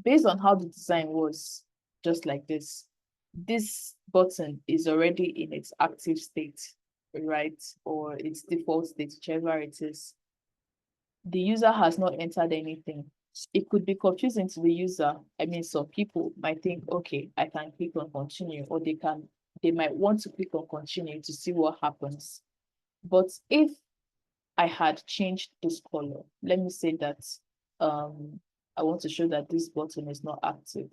Based on how the design was, just like this button is already in its active state, right? Or its default state, whichever it is. The user has not entered anything. It could be confusing to the user. I mean, some people might think, okay, I can click on continue, or they might want to click on continue to see what happens. But if I had changed this color, let me say that I want to show that this button is not active.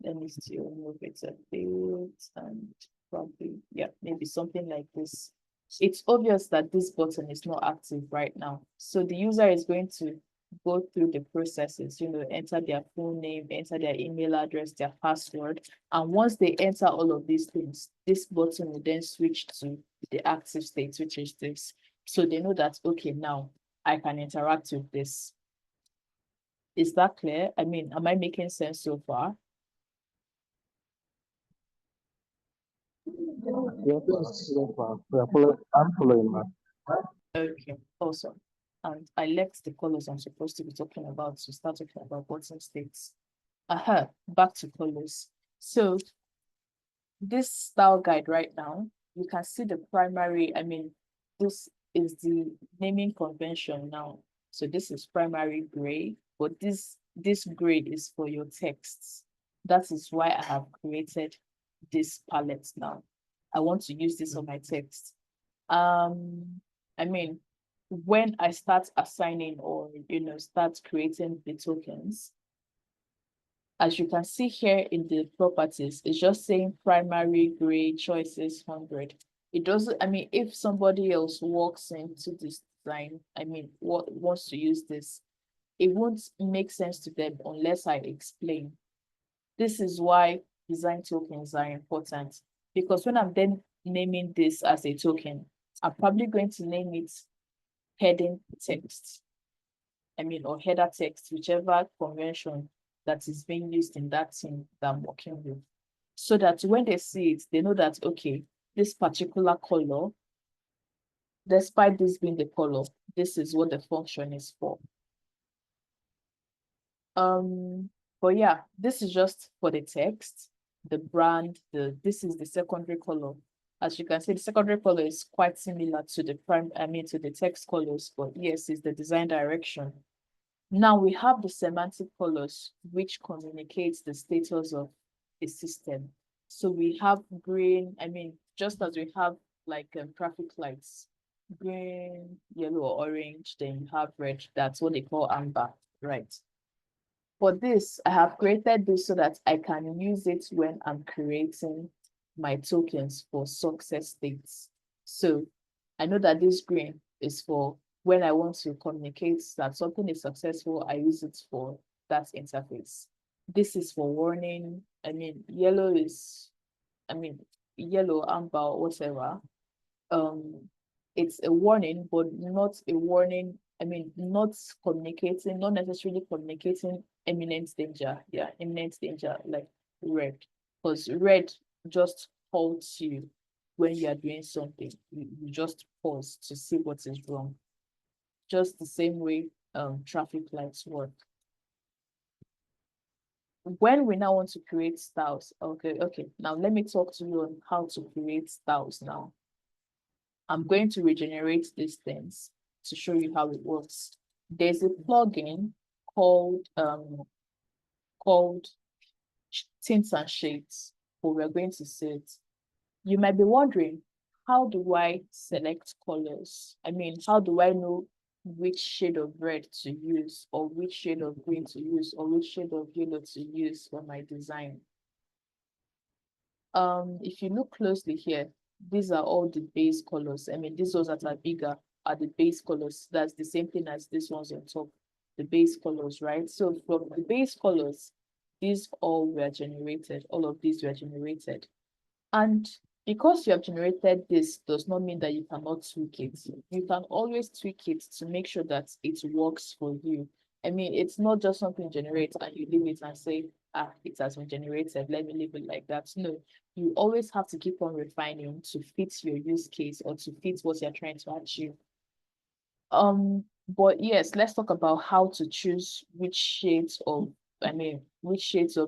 Let me still move it a bit, and probably, maybe something like this. It's obvious that this button is not active right now. So the user is going to go through the processes, enter their full name, enter their email address, their password. And once they enter all of these things, this button will then switch to the active state, which is this. So they know that, okay, now I can interact with this. Is that clear? I mean, am I making sense so far? I'm following, man. Okay, awesome. And I left the colors I'm supposed to be talking about to start talking about button states. Back to colors. So this style guide right now, you can see the primary, I mean, this is the naming convention now. So this is primary gray, but this gray is for your texts. That is why I have created this palette now. I want to use this on my text. I mean, when I start assigning or, start creating the tokens, as you can see here in the properties, it's just saying primary gray choices 100. It doesn't, I mean, if somebody else walks into this design, I mean, what wants to use this, it won't make sense to them unless I explain. This is why design tokens are important, because when I'm then naming this as a token, I'm probably going to name it heading text. I mean, or header text, whichever convention that is being used in that team that I'm working with. So that when they see it, they know that, okay, this particular color, despite this being the color, this is what the function is for. But yeah, this is just for the text, the brand, this is the secondary color. As you can see, the secondary color is quite similar to the to the text colors, but yes, is the design direction. Now we have the semantic colors, which communicates the status of a system. So we have green, I mean, just as we have like traffic lights, green, yellow, or orange, then you have red. That's what they call amber, right? For this, I have created this so that I can use it when I'm creating my tokens for success states. So I know that this green is for when I want to communicate that something is successful, I use it for that interface. This is for warning. I mean, yellow is, I mean, yellow, amber, whatever. It's a warning, but not a warning. I mean, not communicating, not necessarily communicating imminent danger. Yeah, imminent danger, like red. Because red just halts you when you are doing something. You just pause to see what is wrong. Just the same way traffic lights work. When we now want to create styles, okay, now let me talk to you on how to create styles now. I'm going to regenerate these things to show you how it works. There's a plugin called Tints and Shades, but we're going to see it. You might be wondering, how do I select colors? I mean, how do I know which shade of red to use, or which shade of green to use, or which shade of yellow to use for my design? If you look closely here, these are all the base colors. I mean, these ones that are bigger are the base colors. That's the same thing as this ones on top, the base colors, right? So from the base colors, these all were generated, all of these were generated. And because you have generated this does not mean that you cannot tweak it. You can always tweak it to make sure that it works for you. I mean, it's not just something generates and you leave it and say, it has been generated, let me leave it like that. No, you always have to keep on refining to fit your use case or to fit what you're trying to achieve. But yes, let's talk about how to choose which shades of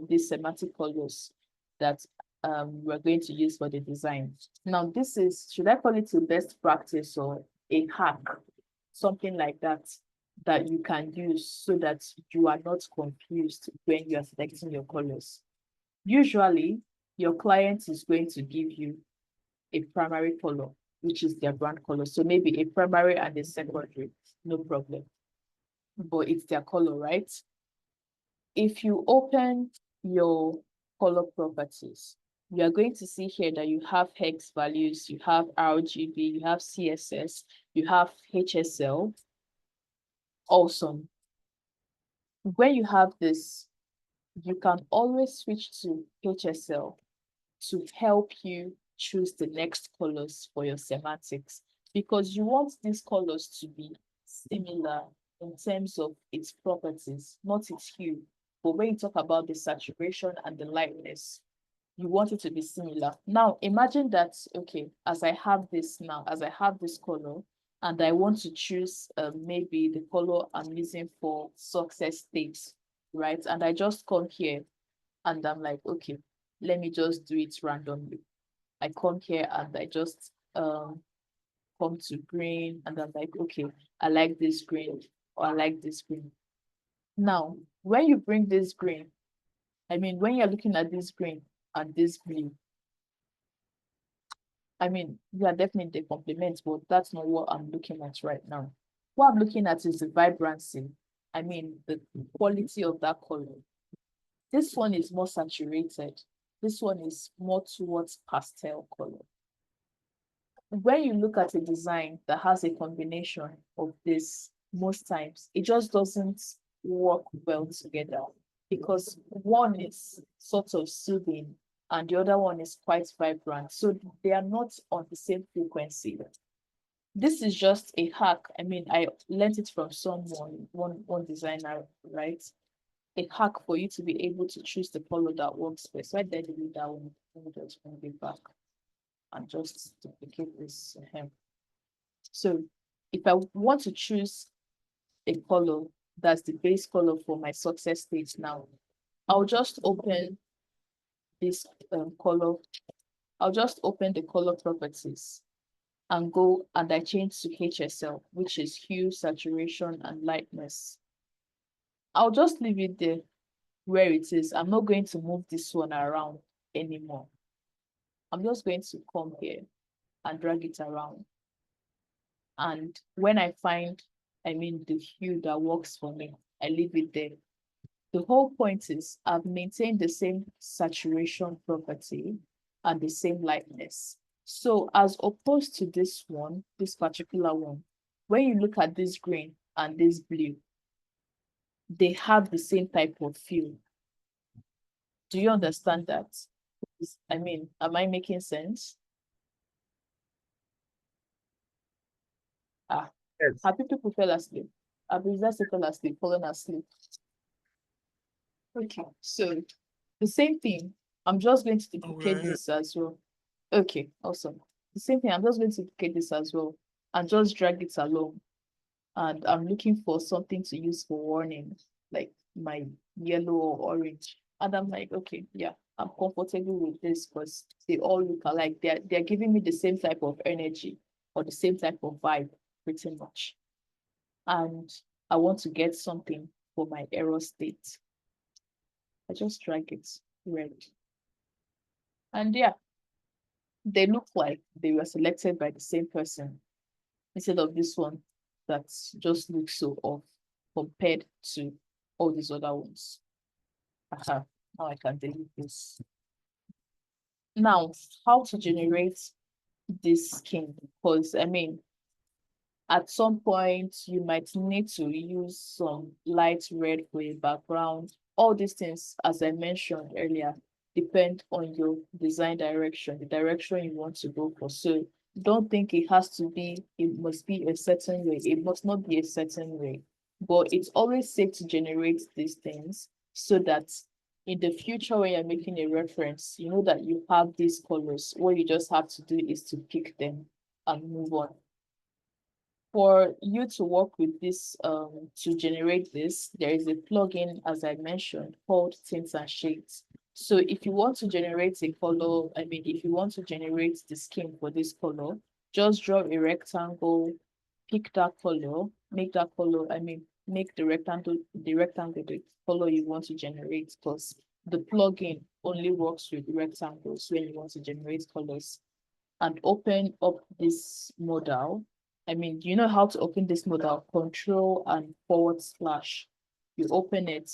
these semantic colors that we're going to use for the design. Now, this is, should I call it a best practice or a hack, something like that, that you can use so that you are not confused when you are selecting your colors. Usually, your client is going to give you a primary color, which is their brand color. So maybe a primary and a secondary, no problem. But it's their color, right? If you open your color properties, you are going to see here that you have hex values, you have RGB, you have CSS, you have HSL. Awesome. When you have this, you can always switch to HSL to help you choose the next colors for your semantics, because you want these colors to be similar in terms of its properties, not its hue. But when you talk about the saturation and the lightness, you want it to be similar. Now, imagine that, okay, as I have this color, and I want to choose maybe the color I'm using for success states, right? And I just come here and I'm like, okay, let me just do it randomly. I come here and I just come to green and I'm like, okay, I like this green or I like this green. Now, when you bring this green, I mean, when you're looking at this green and this blue, I mean, you are definitely the complements, but that's not what I'm looking at right now. What I'm looking at is the vibrancy. I mean, the quality of that color. This one is more saturated. This one is more towards pastel color. When you look at a design that has a combination of this, most times it just doesn't work well together because one is sort of soothing and the other one is quite vibrant. So they are not on the same frequency. This is just a hack. I mean, I learned it from someone, one designer, right? A hack for you to be able to choose the color that works best. So I did that one. Let me just bring it back and just duplicate this. So if I want to choose a color that's the base color for my success stage now, I'll just open this color. I'll just open the color properties and go and I change to HSL, which is hue, saturation, and lightness. I'll just leave it there where it is. I'm not going to move this one around anymore. I'm just going to come here and drag it around. And when I find, the hue that works for me, I leave it there. The whole point is I've maintained the same saturation property and the same lightness. So as opposed to this one, this particular one, when you look at this green and this blue, they have the same type of hue. Do you understand that? Am I making sense? Yes. Happy people fell asleep. Abizasi fell asleep, fallen asleep. Okay, so the same thing. I'm just going to duplicate Okay. this as well. Okay, awesome. The same thing. I'm just going to duplicate this as well and just drag it along. And I'm looking for something to use for warning, like my yellow or orange. And I'm like, okay, yeah, I'm comfortable with this because they all look alike. They're giving me the same type of energy or the same type of vibe, pretty much. And I want to get something for my error state. I just drag it red. And yeah, they look like they were selected by the same person instead of this one that just looks so off compared to all these other ones. Now I can delete this. Now, how to generate this skin? Because at some point you might need to use some light red for a background. All these things, as I mentioned earlier, depend on your design direction, the direction you want to go for. So don't think it must be a certain way. It must not be a certain way. But it's always safe to generate these things so that in the future when you're making a reference, you know that you have these colors. What you just have to do is to pick them and move on. For you to work with this, to generate this, there is a plugin, as I mentioned, called Tints and Shades. So if you want to generate a color, if you want to generate the skin for this color, just draw a rectangle, pick that color, make the rectangle the color you want to generate, because the plugin only works with rectangles when you want to generate colors. And open up this modal. You know how to open this modal, Control and /. You open it.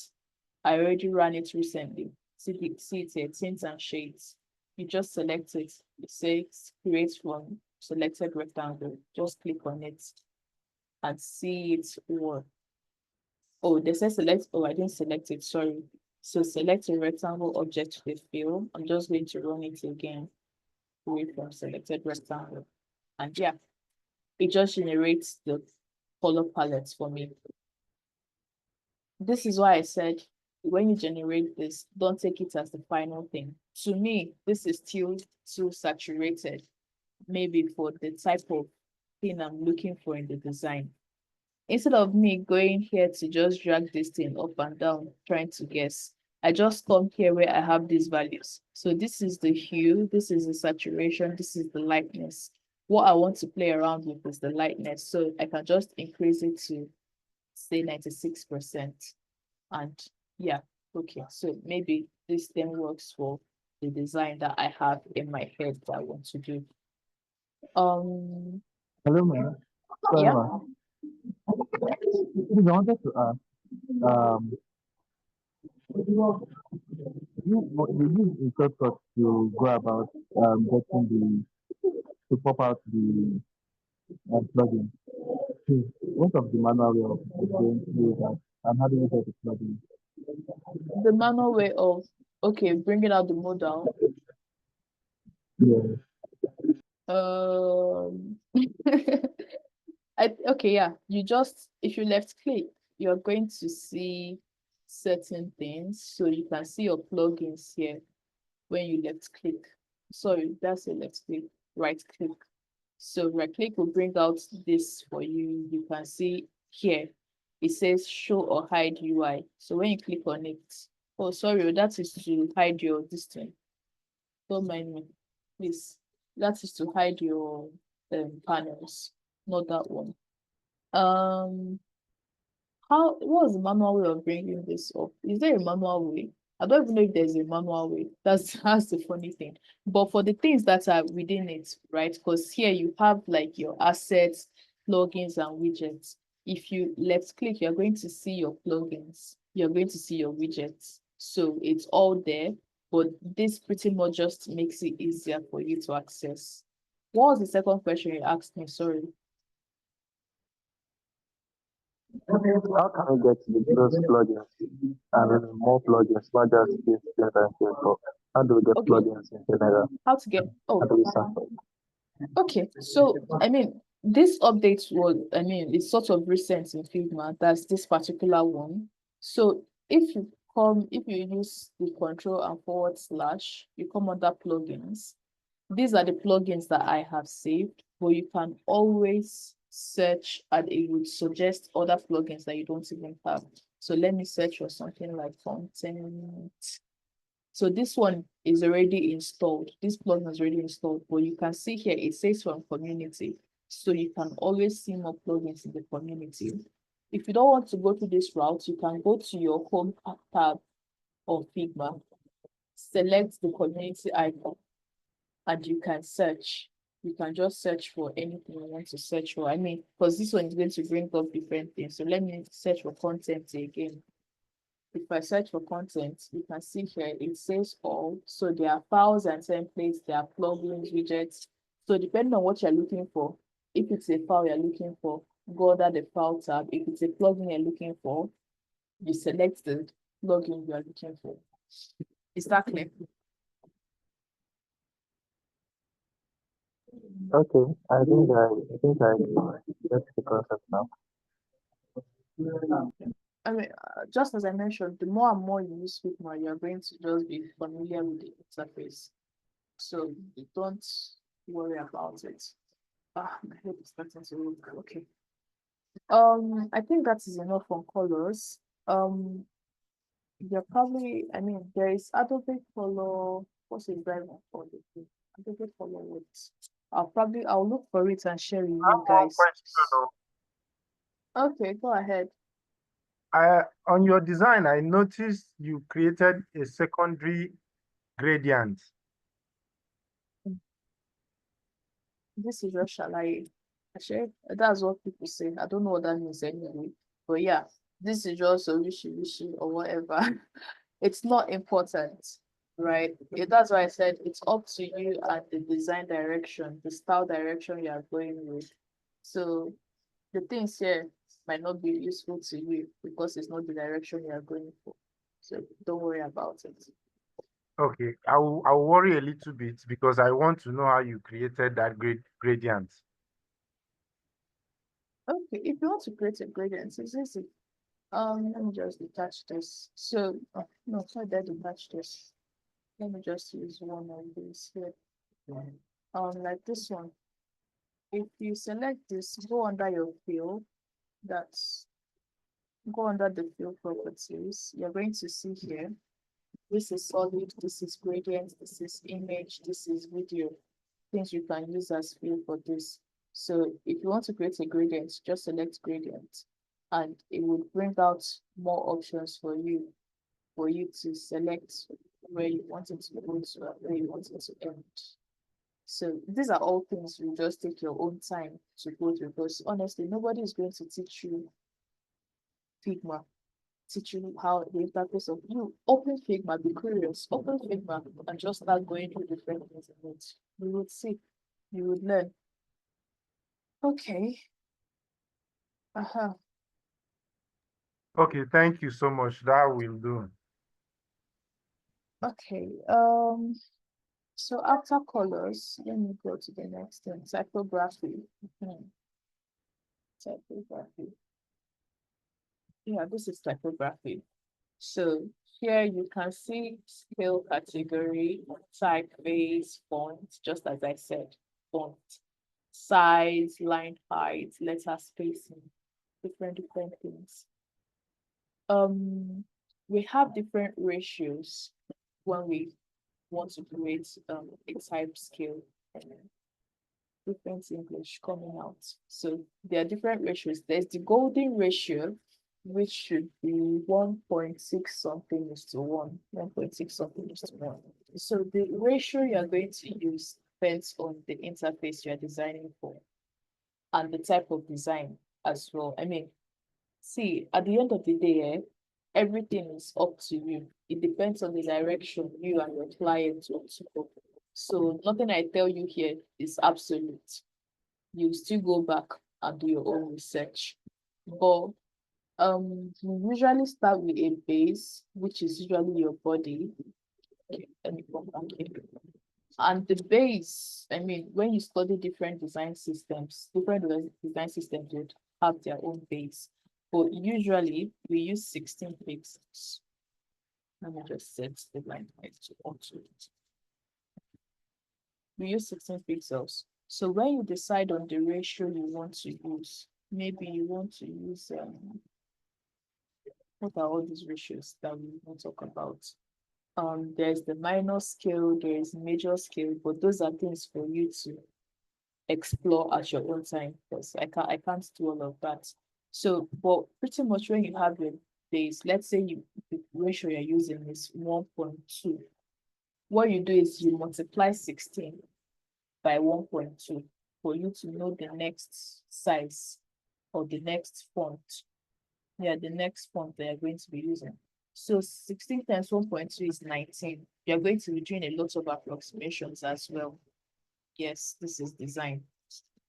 I already ran it recently. See it here, Tints and Shades. You just select it. It says create from selected rectangle. Just click on it and see it work. Oh, they said select. Oh, I didn't select it. Sorry. So select a rectangle object with fill. I'm just going to run it again. Away from selected rectangle. And yeah, it just generates the color palettes for me. This is why I said when you generate this, don't take it as the final thing. To me, this is still too saturated, maybe for the type of thing I'm looking for in the design. Instead of me going here to just drag this thing up and down, trying to guess, I just come here where I have these values. So this is the hue, this is the saturation, this is the lightness. What I want to play around with is the lightness. So I can just increase it to say 96%. And yeah, okay. So maybe this then works for the design that I have in my head that I want to do. Hello, ma'am. Sorry, Yeah. ma'am. I wanted to ask, you use a shortcut to go about getting to pop out the plugin. So what of the manual way of doing that? And how do you get the plugin? The manual way of, okay, bringing out the modal. Yeah. Um, okay, yeah. You just, if you left click, you're going to see certain things. So you can see your plugins here when you left click. Sorry, that's a left click, right click. So right click will bring out this for you. You can see here, it says show or hide UI. So when you click on it, oh, sorry, that is to hide your this thing. Don't mind me, please. That is to hide your panels, not that one. What was the manual way of bringing this up? Is there a manual way? I don't even know if there's a manual way. That's the funny thing. But for the things that are within it, right? Because here you have like your assets, plugins, and widgets. If you left click, you're going to see your plugins. You're going to see your widgets. So it's all there, but this pretty much just makes it easier for you to access. What was the second question you asked me? Sorry. How can we get those plugins and more plugins, not just this center and center? How do we get Okay. plugins in general? How to get, How oh, do we sample? okay. So, I mean, this update was, I mean, it's sort of recent in Figma. That's this particular one. So if you use the control and forward slash, you come under plugins. These are the plugins that I have saved, but you can always search and it would suggest other plugins that you don't even have. So let me search for something like content. So this one is already installed. This plugin is already installed, but you can see here, it says from community. So you can always see more plugins in the community. If you don't want to go to this route, you can go to your home tab of Figma, select the community icon, and you can search. You can just search for anything you want to search for. I mean, because this one is going to bring up different things. So let me search for content again. If I search for content, you can see here, it says all. So there are files and templates, there are plugins, widgets. So depending on what you're looking for, if it's a file you're looking for, go under the file tab. If it's a plugin you're looking for, you select the plugin you are looking for. Is that clear? Okay, I think I get the concept now. I mean, just as I mentioned, the more and more you use Figma, you're going to just be familiar with the interface. So don't worry about it. My head is starting to look okay. I think that is enough on colors. You're probably, I mean, there is Adobe Color. What's the driver for the Adobe Color Works? I'll look for it and share with you guys. Okay, go ahead. On your design, I noticed you created a secondary gradient. This is just shall actually, that's what people say. I don't know what that means anyway. But yeah, this is just a wishy or whatever. It's not important, right? That's why I said it's up to you and the design direction, the style direction you are going with. So the things here might not be useful to you because it's not the direction you are going for. So don't worry about it. Okay, I'll worry a little bit because I want to know how you created that gradient. Okay, if you want to create a gradient, it's easy. Let me just detach this. So, no, sorry, that detach this. Let me just use one of these here. Like this one. If you select this, go under your fill. Go under the fill properties. You're going to see here. This is solid. This is gradient. This is image. This is video. Things you can use as fill for this. So if you want to create a gradient, just select gradient, and it will bring out more options for you to select where you want it to go to and where you want it to end. So these are all things you just take your own time to go through because honestly, nobody is going to teach you Figma teach you how the interface of you open Figma, be curious, open Figma and just start going through different things in it. You would see, you would learn. Okay. Okay, thank you so much. That will do. Okay. So after colors, let me go to the next thing. Typography. Typography. Yeah, this is typography. So here you can see scale category, typeface, font, just as I said, font, size, line height, letter spacing, different things. We have different ratios when we want to create a type scale. Different English coming out. So there are different ratios. There's the golden ratio, which should be 1.6 something is to 1, 1.6 something is to 1. So the ratio you're going to use depends on the interface you're designing for and the type of design as well. I mean, see, at the end of the day, everything is up to you. It depends on the direction you and your client want to go. So nothing I tell you here is absolute. You still go back and do your own research. But we usually start with a base, which is usually your body. Okay, let me come back here. And the base, I mean, when you study different design systems would have their own base. But usually we use 16 pixels. Let me just set the line height to auto. We use 16 pixels. So when you decide on the ratio you want to use, maybe you want to use what are all these ratios that we will talk about? There's the minor scale, there is major scale, but those are things for you to explore at your own time because I can't do all of that. So, but pretty much when you have your base, let's say the ratio you're using is 1.2. What you do is you multiply 16 by 1.2 for you to know the next size or the next font. Yeah, the next font that you're going to be using. So 16 times 1.2 is 19. You're going to be doing a lot of approximations as well. Yes, this is design.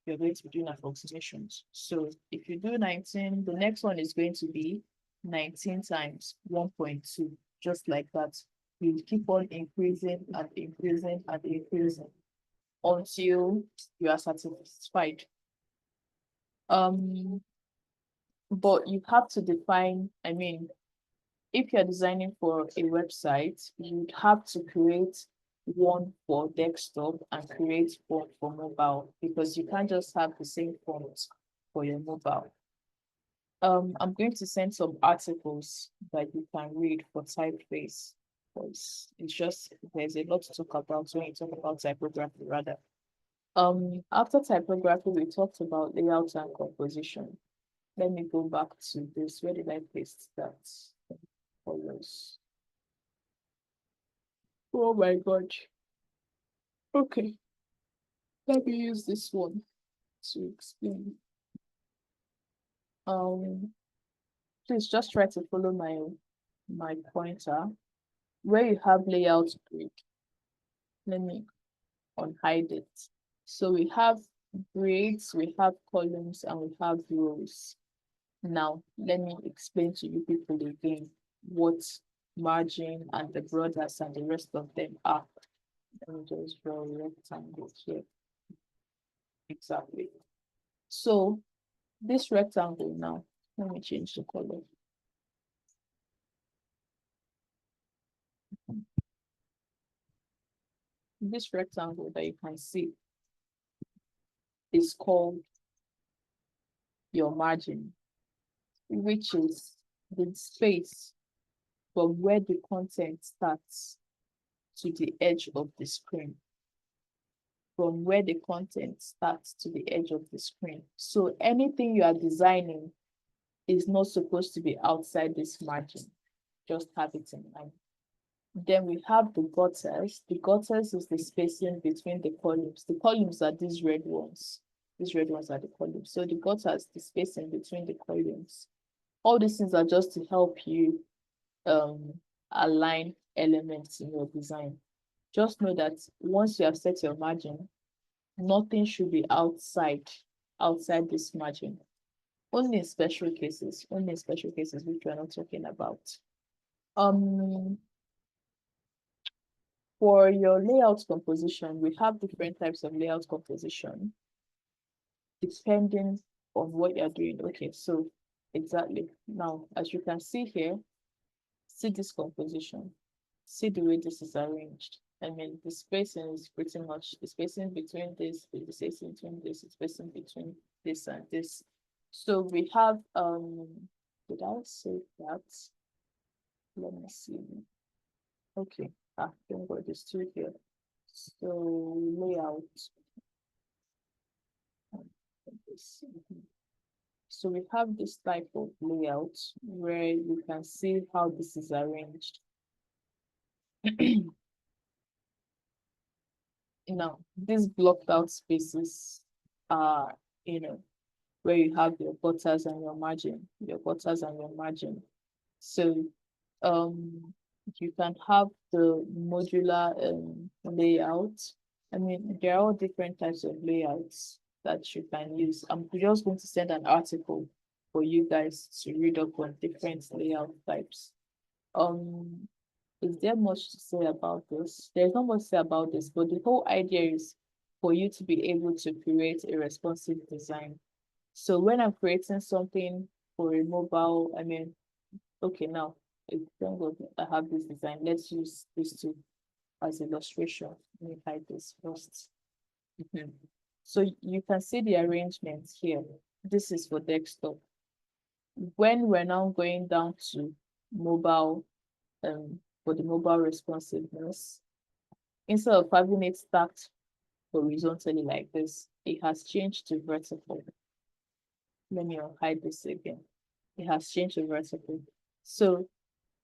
You're going to be doing approximations. So if you do 19, the next one is going to be 19 times 1.2, just like that. You keep on increasing and increasing and increasing until you are satisfied. But you have to define, I mean, if you're designing for a website, you'd have to create one for desktop and create one for mobile because you can't just have the same font for your mobile. I'm going to send some articles that you can read for typeface because it's just there's a lot to talk about when you talk about typography rather. After typography, we talked about layout and composition. Let me go back to this. Where did I paste that? Colors. Oh my god. Okay. Let me use this one to explain. Please just try to follow my pointer. Where you have layout grid, let me unhide it. So we have grids, we have columns, and we have rows. Now, let me explain to you people again what margin and the borders and the rest of them are. Let me just draw a rectangle here. Exactly. So this rectangle now, let me change the color. This rectangle that you can see is called your margin, which is the space from where the content starts to the edge of the screen. From where the content starts to the edge of the screen. So anything you are designing is not supposed to be outside this margin. Just have it in mind. Then we have the gutters. The gutters is the spacing between the columns. The columns are these red ones. These red ones are the columns. So the gutters, the spacing between the columns. All these things are just to help you align elements in your design. Just know that once you have set your margin, nothing should be outside this margin. Only in special cases, which we're not talking about. For your layout composition, we have different types of layout composition depending on what you're doing. Okay, so exactly. Now, as you can see here, see this composition. See the way this is arranged. I mean, the spacing is pretty much the spacing between this, the spacing between this, the spacing between this and this. So we have, did I say that? Let me see. Okay, don't go this two here. So layout. So we have this type of layout where you can see how this is arranged. Now, these blocked out spaces are, where you have your gutters and your margin, So, you can have the modular layout. I mean, there are all different types of layouts that you can use. I'm just going to send an article for you guys to read up on different layout types. Is there much to say about this? There's not much to say about this, but the whole idea is for you to be able to create a responsive design. So when I'm creating something for a mobile, I mean, okay, now, if I have this design, let's use this two as illustration. Let me hide this first. So you can see the arrangement here. This is for desktop. When we're now going down to mobile, for the mobile responsiveness, instead of having it stacked horizontally like this, it has changed to vertical. Let me hide this again. It has changed to vertical. So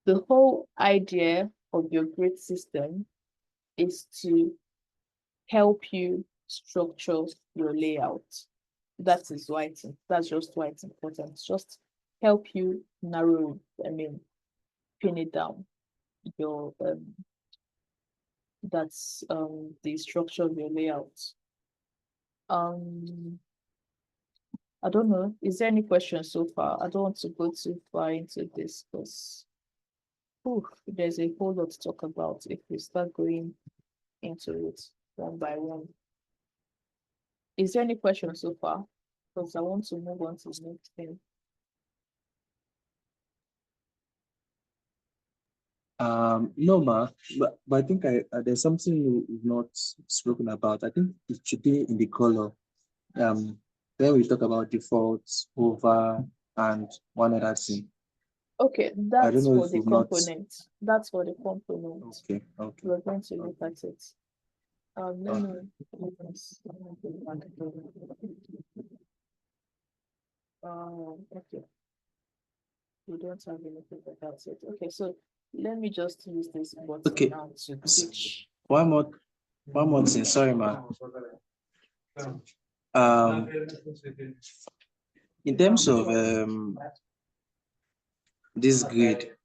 the whole idea of your grid system is to help you structure your layout. That's just why it's important. Just help you narrow, pin it down. Your that's the structure of your layout. I don't know. Is there any questions so far? I don't want to go too far into this because there's a whole lot to talk about if we start going into it one by one. Is there any questions so far? Because I want to move on to the next thing. No, but I think there's something we've not spoken about. I think it should be in the color. When we talk about defaults, over, and one other thing. Okay, I don't that's know for if the we've not. component. That's for the component. Okay. We're going to look at it. Let me open this. Okay. We don't have anything like that yet. Okay, so let me just use this button Okay. now to teach. One more thing. Sorry, ma. In terms of this grid,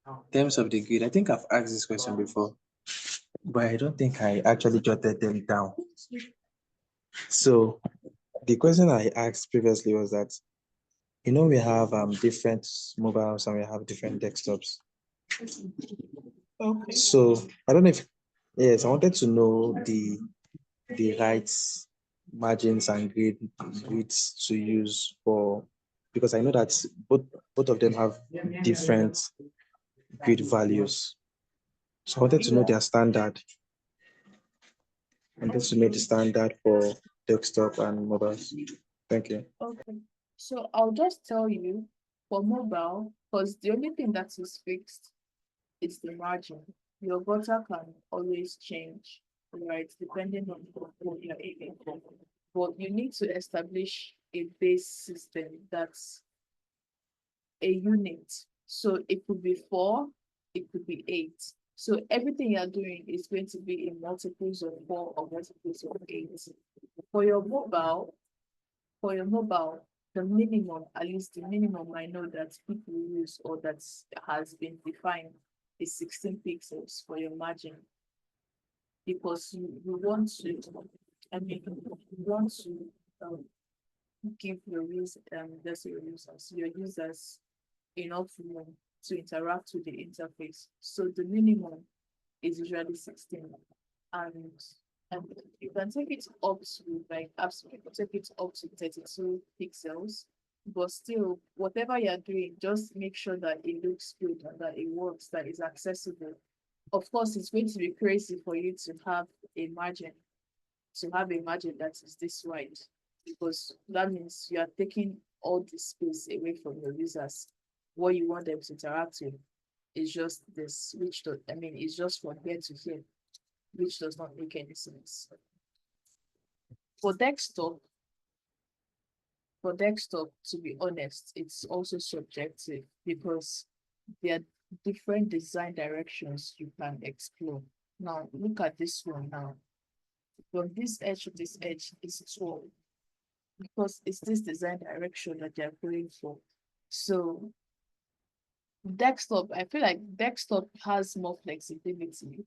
in terms of the grid, I think I've asked this question before, but I don't think I actually jotted them down. So the question I asked previously was that, we have different mobiles and we have different desktops. Okay. So I don't know if, yes, I wanted to know the right margins and grids to use for, because I know that both of them have different grid values. So I wanted to know their standard. I wanted to know the standard for desktop and mobiles. Thank you. Okay. So I'll just tell you for mobile, because the only thing that is fixed is the margin. Your gutter can always change, right? Depending on what you're aiming for. But you need to establish a base system that's a unit. So it could be 4, it could be 8. So everything you're doing is going to be in multiples of 4 or multiples of 8. For your mobile, the minimum, at least the minimum I know that people use or that has been defined is 16 pixels for your margin. Because you want to, I mean, you want to um, give your users enough room to interact with the interface. So the minimum is usually 16. And and you can take it up to like absolutely take it up to 32 pixels. But still, whatever you're doing, just make sure that it looks good and that it works, that is accessible. Of course, it's going to be crazy for you to have a margin, that is this wide, because that means you are taking all the space away from your users. What you want them to interact with is just this, it's just from here to here, which does not make any sense. For desktop, to be honest, it's also subjective because there are different design directions you can explore. Now, look at this one now. From this edge to this edge is 12 because it's this design direction that they're going for. So desktop, I feel like desktop has more flexibility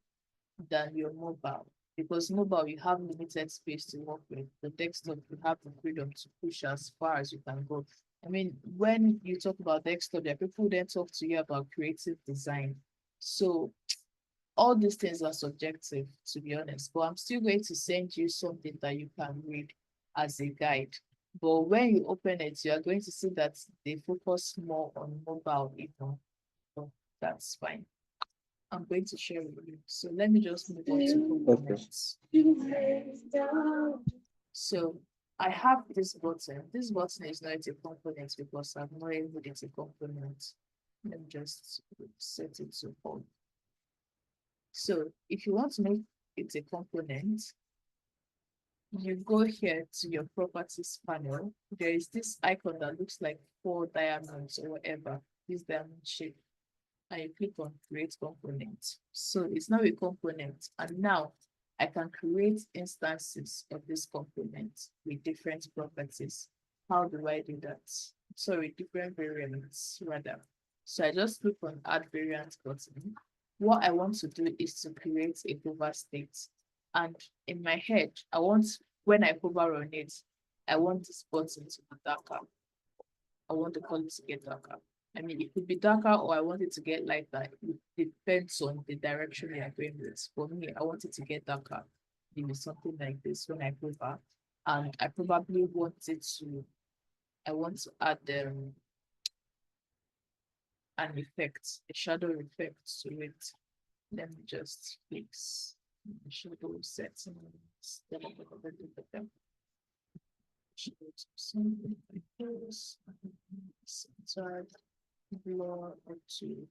than your mobile, because mobile you have limited space to work with. The desktop you have the freedom to push as far as you can go. I mean, when you talk about desktop, there are people then talk to you about creative design. So all these things are subjective, to be honest, but I'm still going to send you something that you can read as a guide. But when you open it, you are going to see that they focus more on mobile, so that's fine. I'm going to share with you. So let me just move on to components. So I have this button. This button is not a component because I've not labeled it a component. Let me just set it to home. So if you want to make it a component, you go here to your properties panel. There is this icon that looks like 4 diamonds or whatever, this diamond shape. And you click on create component. So it's now a component. And now I can create instances of this component with different properties. How do I do that? Sorry, different variants rather. So I just click on add variant button. What I want to do is to create a hover state. And in my head, when I hover on it, I want this button to be darker. I want the color to get darker. I mean, it could be darker or I want it to get lighter. It depends on the direction you are going with. For me, I want it to get darker. Maybe something like this when I hover. And I probably want I want to add an effect, a shadow effect to it. Let me just fix the shadow settings. Something like this. Centered, blur or two.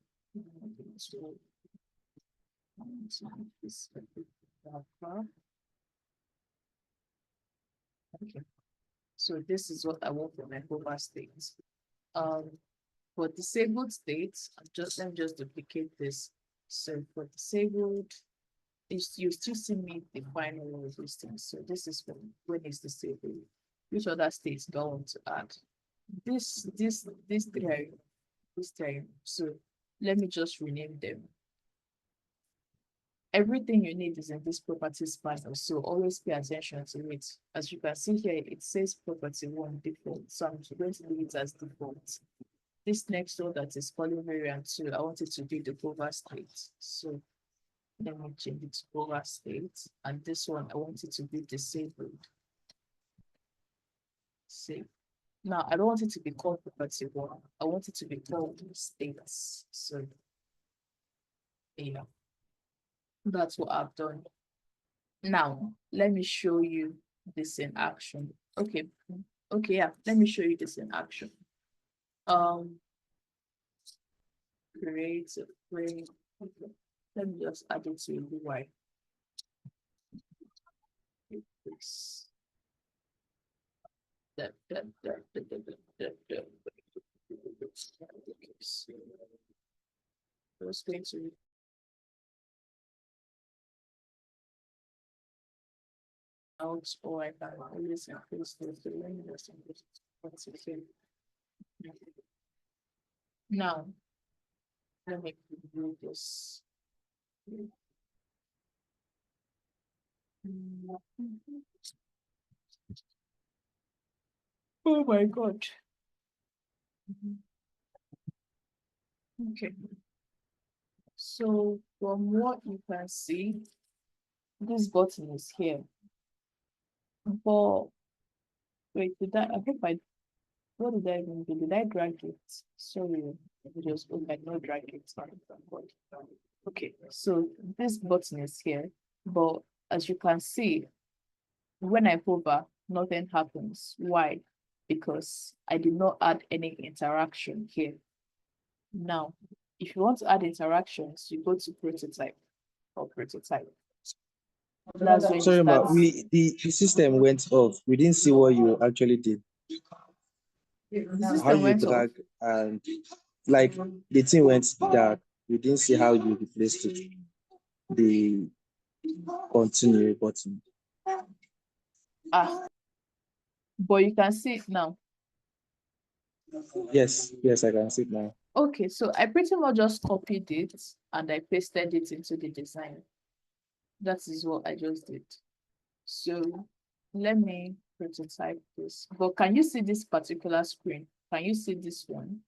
This darker. Okay. So this is what I want for my hover state. For disabled states, let me just duplicate this. So for disabled, you still see me define all of these things. So this is when it's disabled. Which other states do I want to add? This three. So let me just rename them. Everything you need is in this properties panel, so always pay attention to it. As you can see here, it says property 1 default, so I'm going to leave it as default. This next one that is calling variant 2, I want it to be the hover state. So let me change it to hover state. And this one, I want it to be disabled. Save. Now, I don't want it to be called property 1. I want it to be called states. So, yeah, that's what I've done. Now, let me show you this in action. Okay, yeah, let me show you this in action. Create a frame. Okay. Let me just add it to UI. This. I was going to out, or I can always increase the language. What's it here? Now, let me do this. Oh my God. Okay. So from what you can see, this button is here. But wait, what did I even do? Did I drag it? Sorry, I just I not drag it. Okay, so this button is here, but as you can see, when I hover, nothing happens. Why? Because I did not add any interaction here. Now, if you want to add interactions, you go to prototype or prototype. That's when Sorry, you ma, start. the system went off. We didn't see what you actually did. The How system you went off. drag and like the thing went dark. We didn't see how you replaced it. The continue button. But you can see it now. Yes, I can see it now. Okay, so I pretty much just copied it and I pasted it into the design. That is what I just did. So let me prototype this. But can you see this particular screen? Can you see this one?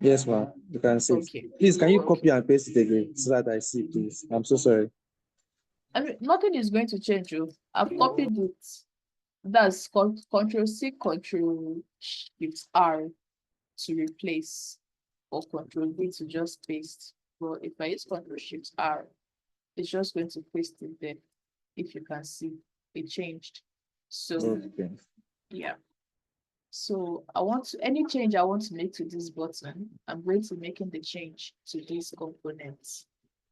Yes, ma'am. You can see Okay. it. Please, can you Okay. copy and paste it again so that I see, please? I'm so sorry. I mean, nothing is going to change. I've copied it. That's Control C, Control Shift R to replace, or Control V to just paste. Well, if I use Control Shift R, it's just going to paste it there. If you can see, it changed. So Okay. yeah. So any change I want to make to this button, I'm going to making the change to these components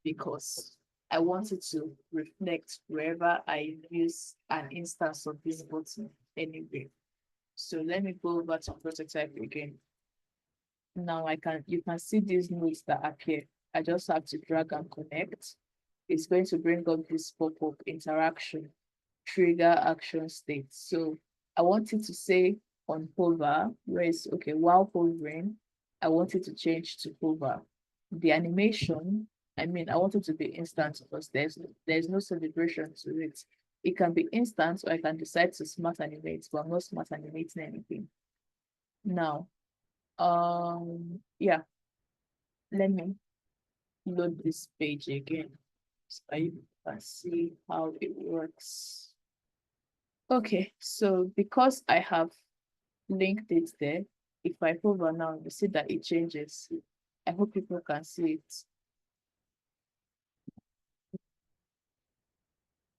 because I want it to reflect wherever I use an instance of this button anyway. So let me go over to prototype again. Now you can see these nodes that appear. I just have to drag and connect. It's going to bring up this pop-up interaction, trigger action state. So I want it to say on hover, where it's okay, while hovering, I want it to change to hover. The animation, I want it to be instant because there's no celebration to it. It can be instant or I can decide to smart animate, but I'm not smart animating anything. Now, yeah, let me load this page again so you can see how it works. Okay, so because I have linked it there, if I hover now, you see that it changes. I hope people can see it.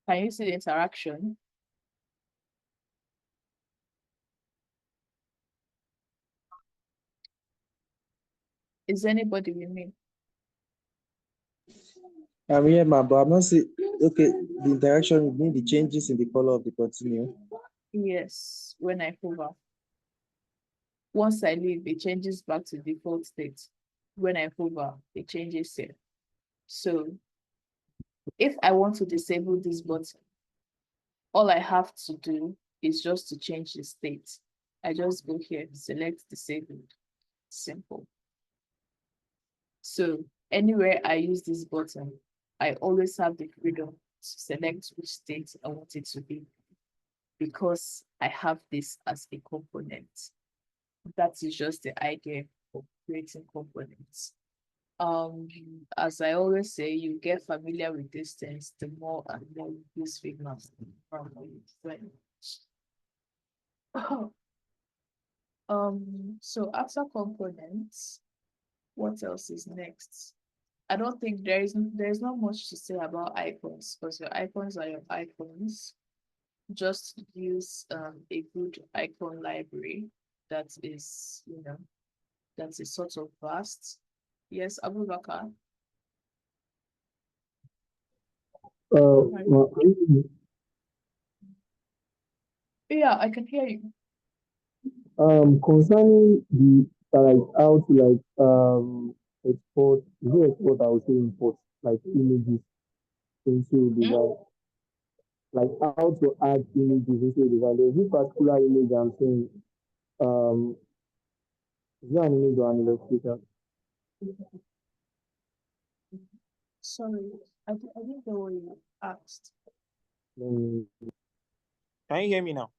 Can you see the interaction? Is anybody with me? I'm here, ma'am, but I'm not seeing. Okay, the interaction, you mean the changes in the color of the continue? Yes, when I hover. Once I leave, it changes back to default state. When I hover, it changes here. So if I want to disable this button, all I have to do is just to change the state. I just go here, select disabled, simple. So anywhere I use this button, I always have the freedom to select which state I want it to be because I have this as a component. That is just the idea of creating components. As I always say, you get familiar with these things, the more and more you use Figma from when. So after components, what else is next? I don't think there's not much to say about icons because your icons are your icons. Just use a good icon library that is, that is sort of vast. Yes, Abubakar. Right. Well, Yeah, I can hear you. concerning the like how to export, is it export? I would say import like images into Hmm? design. like how to add images into a design. There's this particular image I'm saying. Um, is that an image or an illustration? Sorry, I didn't know what you asked. Let me, Can you hear me now?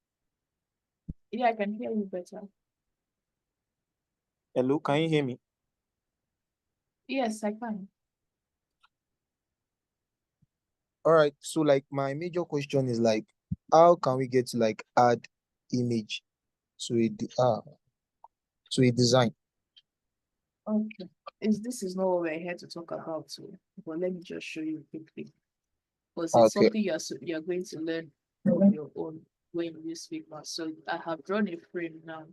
Yeah, I can hear you better. Hello, can you hear me? Yes, I can. All right. So like my major question is like, how can we get to like add image to to a design? Okay. This is not what we're here to talk about, so, but let me just show you quickly. Because it's Okay. something you're going to learn on your own when you use Figma. So I have drawn a frame now.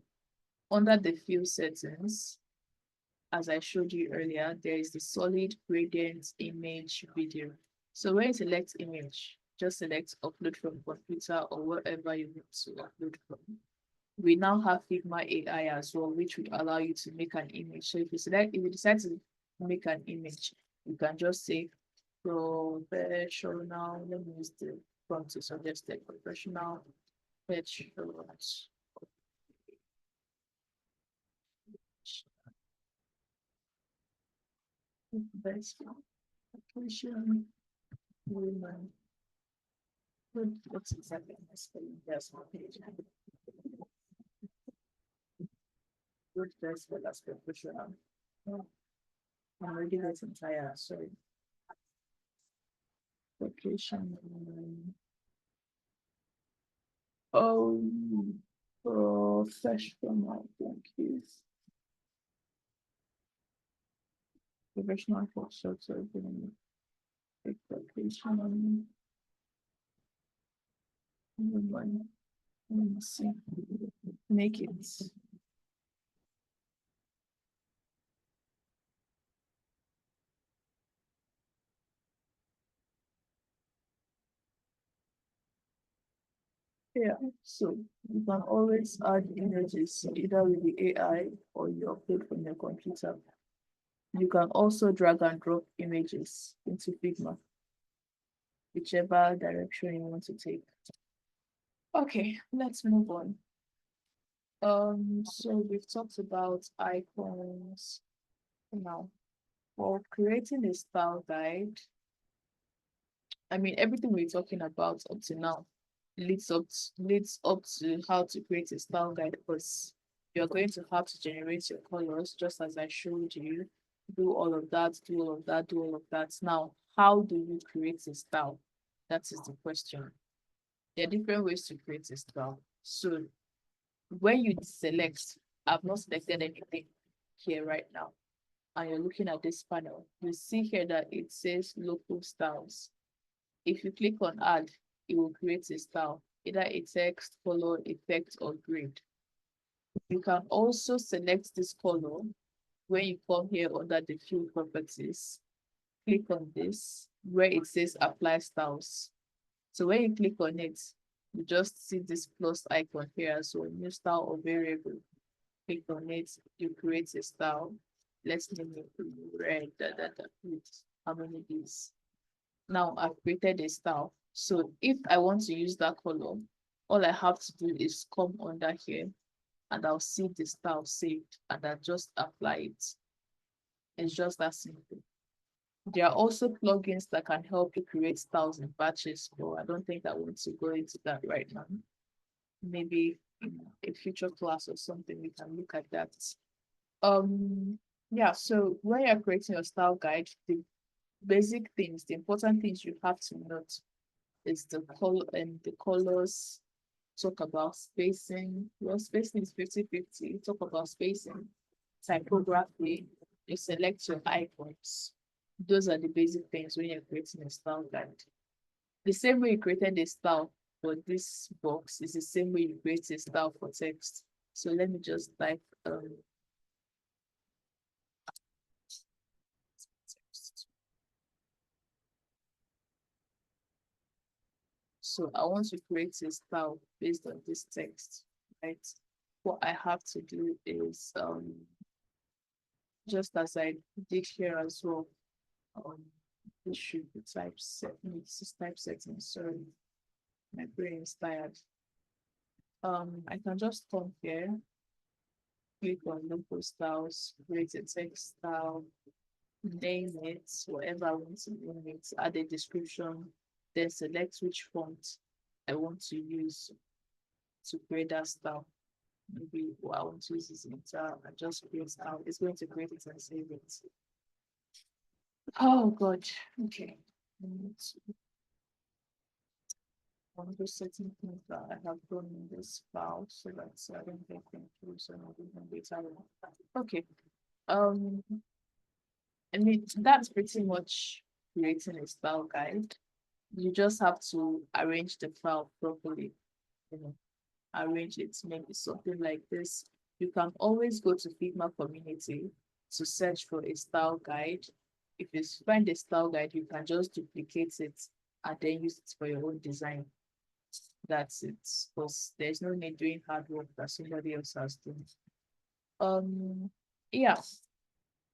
Under the fill settings, as I showed you earlier, there is the solid gradient image video. So when you select image, just select upload from computer or wherever you want to upload from. We now have Figma AI as well, which would allow you to make an image. So if you decide to make an image, you can just say professional. Let me use the prompt to suggest a professional headshots. Best application woman. What's exactly my spelling? There's one page. Good best for that's professional. Oh, I'm already getting tired. Sorry. Location. Oh, professional. Thank you. Professional for short serving. Location. Woman. Let me see. Make it. Yeah, so you can always add images either with the AI or you upload from your computer. You can also drag and drop images into Figma, whichever direction you want to take. Okay, let's move on. So we've talked about icons. Now, for creating a style guide, I mean everything we're talking about up to now leads up to how to create a style guide, because you're going to have to generate your colors just as I showed you. Do all of that, do all of that, do all of that. Now, how do you create a style? That is the question. There are different ways to create a style. So when you select, I've not selected anything here right now, and you're looking at this panel, you see here that it says local styles. If you click on add, it will create a style, either a text, color, effect, or grid. You can also select this color when you come here under the fill properties. Click on this where it says apply styles. So when you click on it, you just see this plus icon here. So new style or variable. Click on it, you create a style. Let's name it red, with how many days. Now I've created a style. So if I want to use that color, all I have to do is come under here and I'll see the style saved and I just apply it. It's just that simple. There are also plugins that can help you create styles in batches, but I don't think I want to go into that right now. Maybe in a future class or something, we can look at that. Yeah, so when you're creating your style guide, the basic things, the important things you have to note is the color and the colors. Talk about spacing. Well, spacing is 50-50. Talk about spacing, typography, you select your icons. Those are the basic things when you're creating a style guide. The same way you created a style for this box is the same way you create a style for text. So let me just type so I want to create a style based on this text, right? What I have to do is just as I did here as well, this should be typesetting, this is typesetting, sorry. My brain is tired. I can just come here, click on local styles, create a text style, name it, whatever I want to name it, add a description, then select which font I want to use to create that style. Maybe what I want to use is Intel. I just create style. It's going to create it and save it. Oh God. Okay. I'm just setting things that I have done in this file so that I don't get confused and even later on. Okay. I mean that's pretty much creating a style guide. You just have to arrange the file properly, you know, arrange it, maybe something like this. You can always go to Figma community to search for a style guide. If you find a style guide, you can just duplicate it and then use it for your own design. That's it, because there's no need doing hard work that somebody else has done. Yeah,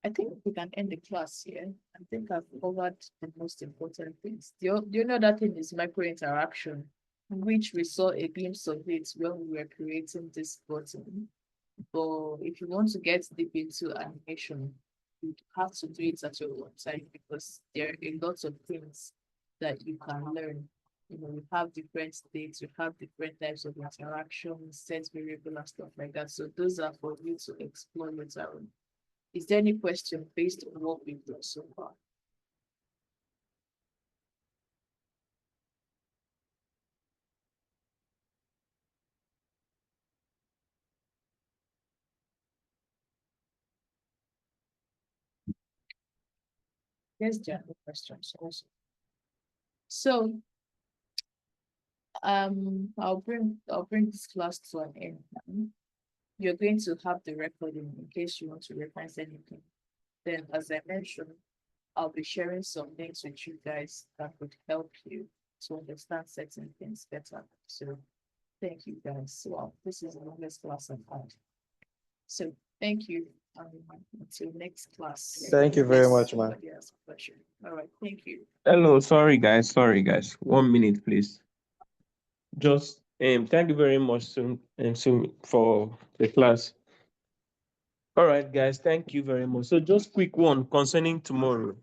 I think we can end the class here. I think I've covered the most important things. The only other thing is micro interaction, which we saw a glimpse of it when we were creating this button. But if you want to get deep into animation, you have to do it at your own time because there are a lot of things that you can learn. You know, you have different states, you have different types of interactions, set variable and stuff like that. So those are for you to explore later on. Is there any question based on what we've done so far? Yes, general questions also. So I'll bring this class to an end now. You're going to have the recording in case you want to reference anything. Then, as I mentioned, I'll be sharing some things with you guys that could help you to understand certain things better. So thank you guys. Well, this is the longest class I've had. So thank you. Until next class. Thank you very Unless much, man. somebody has a question. All right, thank you. Hello, sorry guys, sorry guys. 1 minute, please. Just thank you very much, for the class. All right, guys, thank you very much. So just quick one concerning tomorrow.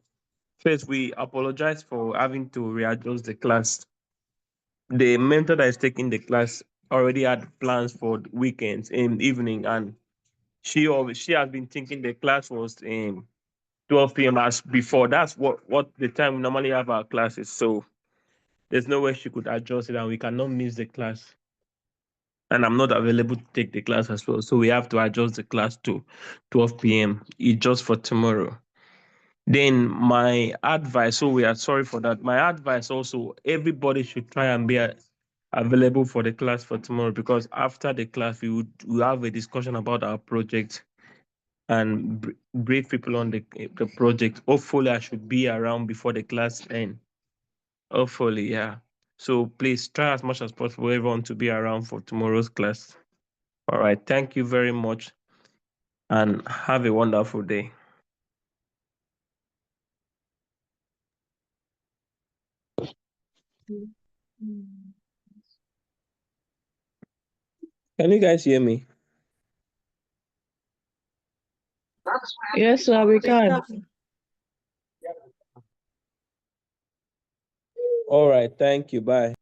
First, we apologize for having to readjust the class. The mentor that is taking the class already had plans for the weekends in evening, and she has been thinking the class was 12 p.m. as before. That's what the time we normally have our classes. So there's no way she could adjust it, and we cannot miss the class. And I'm not available to take the class as well. So we have to adjust the class to 12 p.m. It's just for tomorrow. Then my advice, so we are sorry for that. My advice also, everybody should try and be available for the class for tomorrow, because after the class, we have a discussion about our project and brief people on the project. Hopefully, I should be around before the class ends. Hopefully, yeah. So please try as much as possible, everyone, to be around for tomorrow's class. All right. Thank you very much and have a wonderful day. Can you guys hear me? Yes, sir, we can. All right. Thank you. Bye.